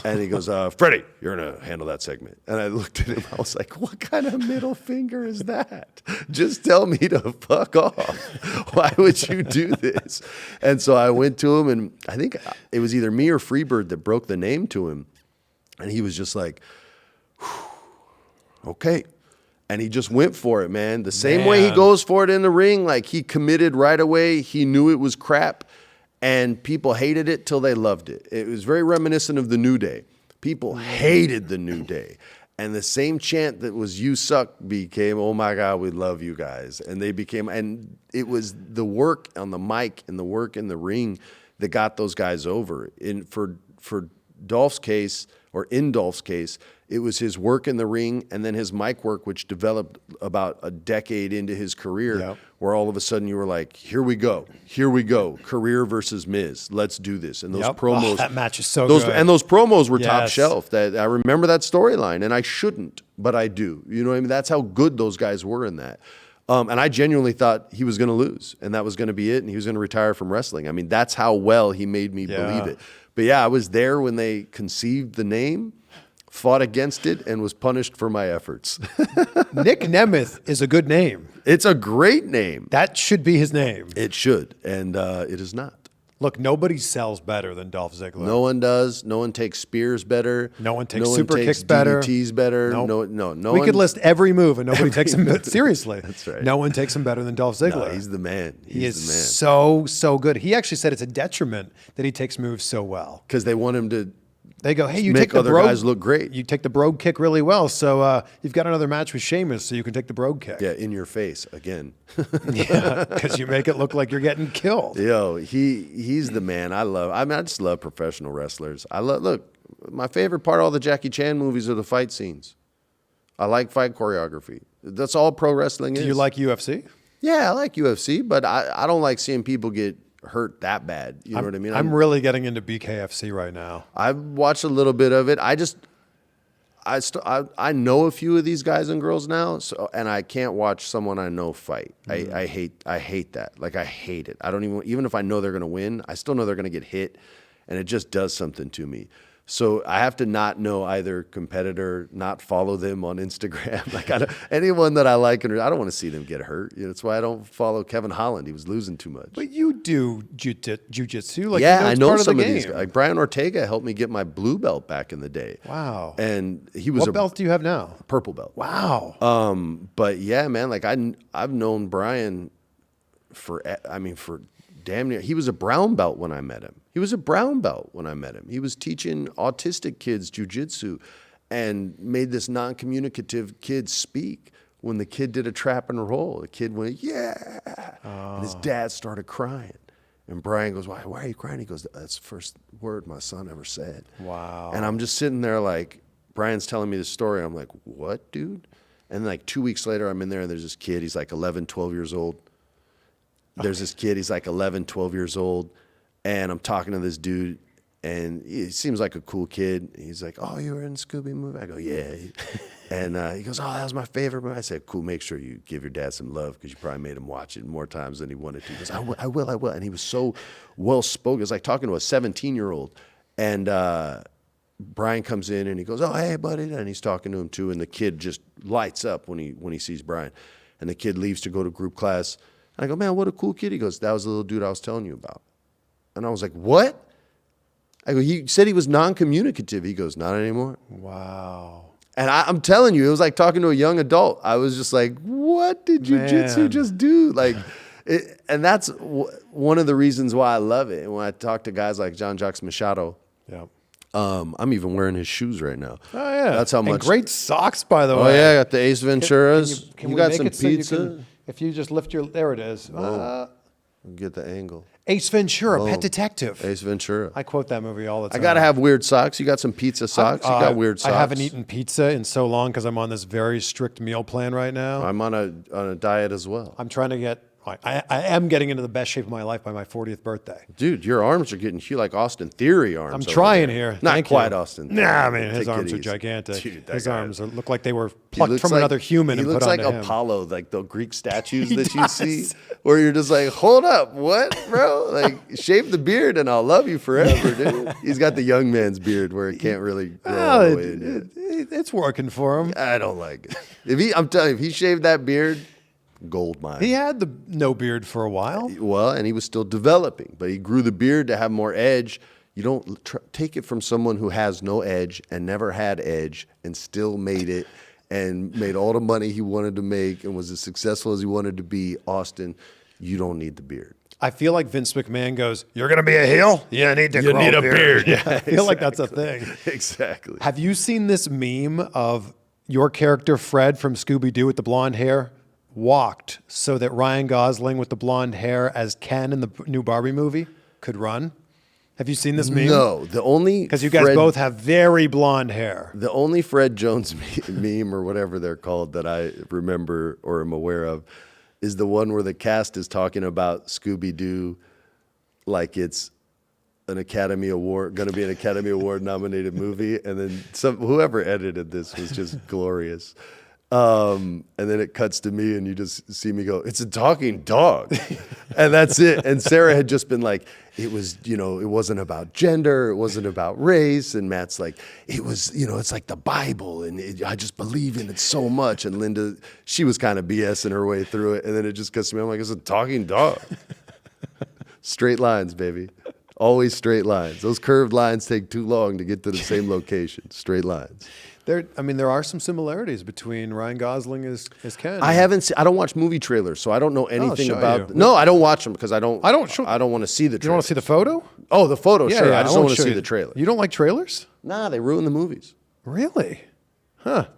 And he goes, Freddie, you're going to handle that segment. And I looked at him, I was like, what kind of middle finger is that? Just tell me to fuck off. Why would you do this? And so I went to him and I think it was either me or Freebird that broke the name to him. And he was just like, okay. And he just went for it, man. The same way he goes for it in the ring, like he committed right away. He knew it was crap, and people hated it till they loved it. It was very reminiscent of the New Day. People hated the New Day. And the same chant that was "You suck" became "Oh my God, we love you guys." And they became, and it was the work on the mic and the work in the ring that got those guys over. For Dolph's case, or in Dolph's case, it was his work in the ring and then his mic work, which developed about a decade into his career, where all of a sudden you were like, here we go, career versus Miz, let's do this. And those promos, that match is so good. And those promos were top shelf. That I remember that storyline, and I shouldn't, but I do. You know what I mean? That's how good those guys were in that. And I genuinely thought he was going to lose, and that was going to be it, and he was going to retire from wrestling. I mean, that's how well he made me believe it. But yeah, I was there when they conceived the name, fought against it, and was punished for my efforts. Nick Nemeth is a good name. It's a great name. That should be his name. It should, and it is not. Look, nobody sells better than Dolph Ziggler. No one does. No one takes spears better. No one takes super kicks better. DDTs better. Nope. No. We could list every move, and nobody takes him seriously. That's right. No one takes him better than Dolph Ziggler. No, he's the man. He is so good. He actually said it's a detriment that he takes moves so well. Because they want him to. They go, hey, you make take the other guys look great. You take the brogue kick really well, so you've got another match with Sheamus, so you can take the brogue kick. Yeah, in your face again. Yeah, because you make it look like you're getting killed. Yo, he's the man. I just love professional wrestlers. Look, my favorite part of all the Jackie Chan movies are the fight scenes. I like fight choreography. That's all pro wrestling is. Do you like UFC? Yeah, I like UFC, but I don't like seeing people get hurt that bad. You know what I mean? I'm really getting into BKFC right now. I've watched a little bit of it. I know a few of these guys and girls now, and I can't watch someone I know fight. I hate that. Like, I hate it. I don't even if I know they're going to win, I still know they're going to get hit, and it just does something to me. So I have to not know either competitor, not follow them on Instagram. Like, anyone that I like, I don't want to see them get hurt. That's why I don't follow Kevin Holland. He was losing too much. But you do jujitsu, like yeah, you know, I know part some of of these guys. Like Brian Ortega helped me get my blue belt back in the day. Wow. And he was what belt do you have now? Purple belt. Wow. But yeah, man, like I've known Brian for damn near. He was a brown belt when I met him. He was teaching autistic kids jujitsu and made this non-communicative kid speak. When the kid did a trap and roll, the kid went, yeah. And his dad started crying. And Brian goes, why are you crying? He goes, that's the first word my son ever said. Wow. And I'm just sitting there like, Brian's telling me this story. I'm like, what, dude? And like 2 weeks later, I'm in there and there's this kid. He's like 11, 12 years old. There's this kid. He's like 11, 12 years old. And I'm talking to this dude, and he seems like a cool kid. He's like, oh, you were in the Scooby movie? I go, yeah. And he goes, oh, that was my favorite movie. I said, cool, make sure you give your dad some love because you probably made him watch it more times than he wanted to. He goes, I will. And he was so well-spoken. It was like talking to a 17-year-old. And Brian comes in, and he goes, oh, hey, buddy. And he's talking to him, too. And the kid just lights up when he sees Brian. And the kid leaves to go to group class. And I go, man, what a cool kid. He goes, that was the little dude I was telling you about. And I was like, what? I go, he said he was non-communicative. He goes, not anymore. Wow. And I'm telling you, it was like talking to a young adult. I was just like, what did jiu-jitsu just do? Like, and that's one of the reasons why I love it. And when I talk to guys like Jean-Jacques Machado, I'm even wearing his shoes right now. Oh, yeah. That's how much. And great socks, by the way. Oh, yeah, I got the Ace Venturas. Can you we got make some it so pizza? if you just lift there it is. Get the angle. Ace Ventura, Pet Detective. Ace Ventura. I quote that movie all the time. I got to have weird socks. You got some pizza socks? You got weird socks? I haven't eaten pizza in so long because I'm on this very strict meal plan right now. I'm on a diet as well. I'm trying to get... I am getting into the best shape of my life by my 40th birthday. Dude, your arms are getting huge, like Austin Theory arms. I'm trying here. Not quite Austin Theory. Nah, I mean, his arms are gigantic. Dude, his arms look like they were plucked from another human and put onto him. He looks like Apollo, like the Greek statues that you see, where you're just like, hold up, what, bro? Like, shave the beard and I'll love you forever, dude. He's got the young man's beard where it can't really grow all the way in. It's working for him. I don't like it. I'm telling you, if he shaved that beard, gold mine. He had the no beard for a while. Well, and he was still developing, but he grew the beard to have more edge. You don't take it from someone who has no edge and never had edge and still made it and made all the money he wanted to make and was as successful as he wanted to be. Austin, you don't need the beard. I feel like Vince McMahon goes, you're going to be a heel? You need to grow a beard. Yeah, I feel like that's a thing. Exactly. Have you seen this meme of your character, Fred from Scooby-Doo with the blonde hair? Walked so that Ryan Gosling with the blonde hair as Ken in the new Barbie movie could run. Have you seen this meme? No, the only... Because you guys both have very blonde hair. The only Fred Jones meme or whatever they're called that I remember or am aware of is the one where the cast is talking about Scooby-Doo like it's an Academy Award, going to be an Academy Award nominated movie. And then whoever edited this was just glorious. And then it cuts to me and you just see me go, it's a talking dog. And that's it. And Sarah had just been like, it was, it wasn't about gender. It wasn't about race. And Matt's like, it was, it's like the Bible. And I just believe in it so much. And Linda, she was kind of BSing her way through it. And then it just cuts to me. I'm like, it's a talking dog. Straight lines, baby. Always straight lines. Those curved lines take too long to get to the same location. Straight lines. There are some similarities between Ryan Gosling as Ken. I don't watch movie trailers, so I don't know anything show about. you. No, I don't watch them because I don't want to see the trailer. You don't want to see the photo? Oh, the photo, sure. I just don't won't want to show see you. the trailer. You don't like trailers? Nah, they ruin the movies. Really? Huh.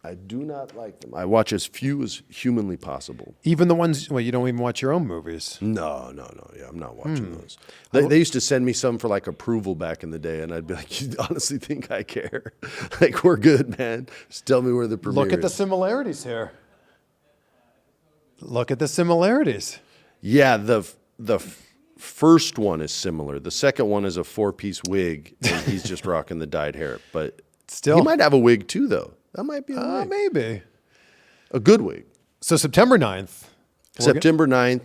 I do not like them. I watch as few as humanly possible. Even the ones, you don't even watch your own movies. No. Yeah, I'm not watching those. They used to send me some for like approval back in the day, and I'd be like, you honestly think I care? Like, we're good, man. Just tell me where the premiere Look at the similarities here. Look at the similarities. Yeah, the first one is similar. The second one is a 4-piece wig, and he's just rocking the dyed hair. But Still, he might have a wig too, though. That might be a wig. Maybe. A good wig. So September 9th. September 9th,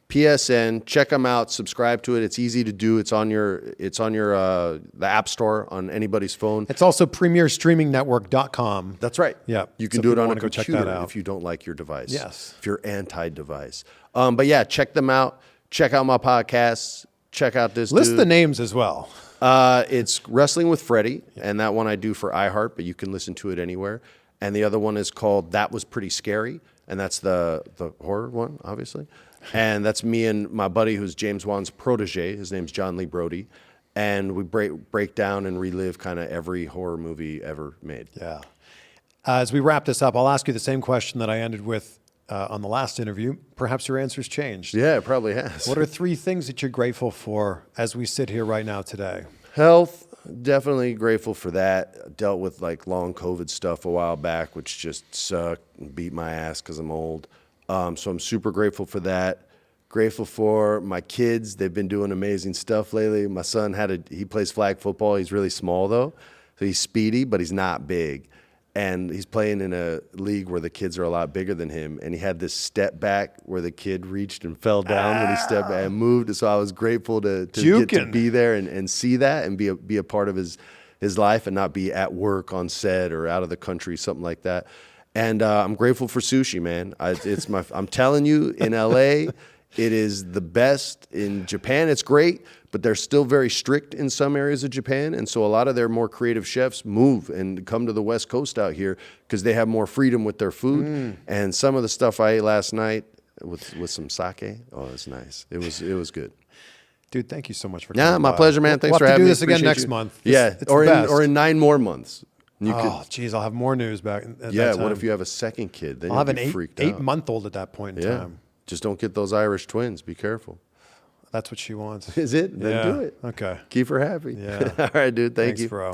PSN. Check them out. Subscribe to it. It's easy to do. It's on the App Store on anybody's phone. It's also premierstreamingnetwork.com. That's right. Yeah. You can So do it people on a wanna go check computer that out. if you don't like your device. Yes. If you're anti-device. But yeah, check them out. Check out my podcasts. Check out this List dude. the names as well. It's Wrestling with Freddie, and that one I do for iHeart, but you can listen to it anywhere. And the other one is called That Was Pretty Scary, and that's the horror one, obviously. And that's me and my buddy who's James Wan's protege. His name's John Lee Brody. And we break down and relive kind of every horror movie ever made. Yeah. As we wrap this up, I'll ask you the same question that I ended with on the last interview. Perhaps your answer's changed. Yeah, it probably has. What are 3 things that you're grateful for as we sit here right now today? Health, definitely grateful for that. Dealt with like long COVID stuff a while back, which just sucked and beat my ass because I'm old. So I'm super grateful for that. Grateful for my kids. They've been doing amazing stuff lately. My son he plays flag football. He's really small though. So he's speedy, but he's not big. And he's playing in a league where the kids are a lot bigger than him. And he had this step back where the kid reached and fell down when he stepped back and moved. So I was grateful to get to be there and see that and be a part of his life and not be at work on set or out of the country, something like that. And I'm grateful for sushi, man. I'm telling you, in LA, it is the best. In Japan, it's great, but they're still very strict in some areas of Japan. And so a lot of their more creative chefs move and come to the West Coast out here because they have more freedom with their food. And some of the stuff I ate last night with some sake, oh, it's nice. It was good. Dude, thank you so much for coming. Yeah, my by. pleasure, man. Thanks We'll for have to having do me. this again Appreciate next you. month. Yeah, It's or in 9 more months. Geez, I'll have more news back at that Yeah, time. what if you have a second kid? Then I'll have you'll an be freaked out. 8-month-old at that point in time. Just don't get those Irish twins. Be careful. That's what she wants. Is it? Then do it. Okay. Keep her happy. Yeah. All right, dude. Thank Thanks, you. bro.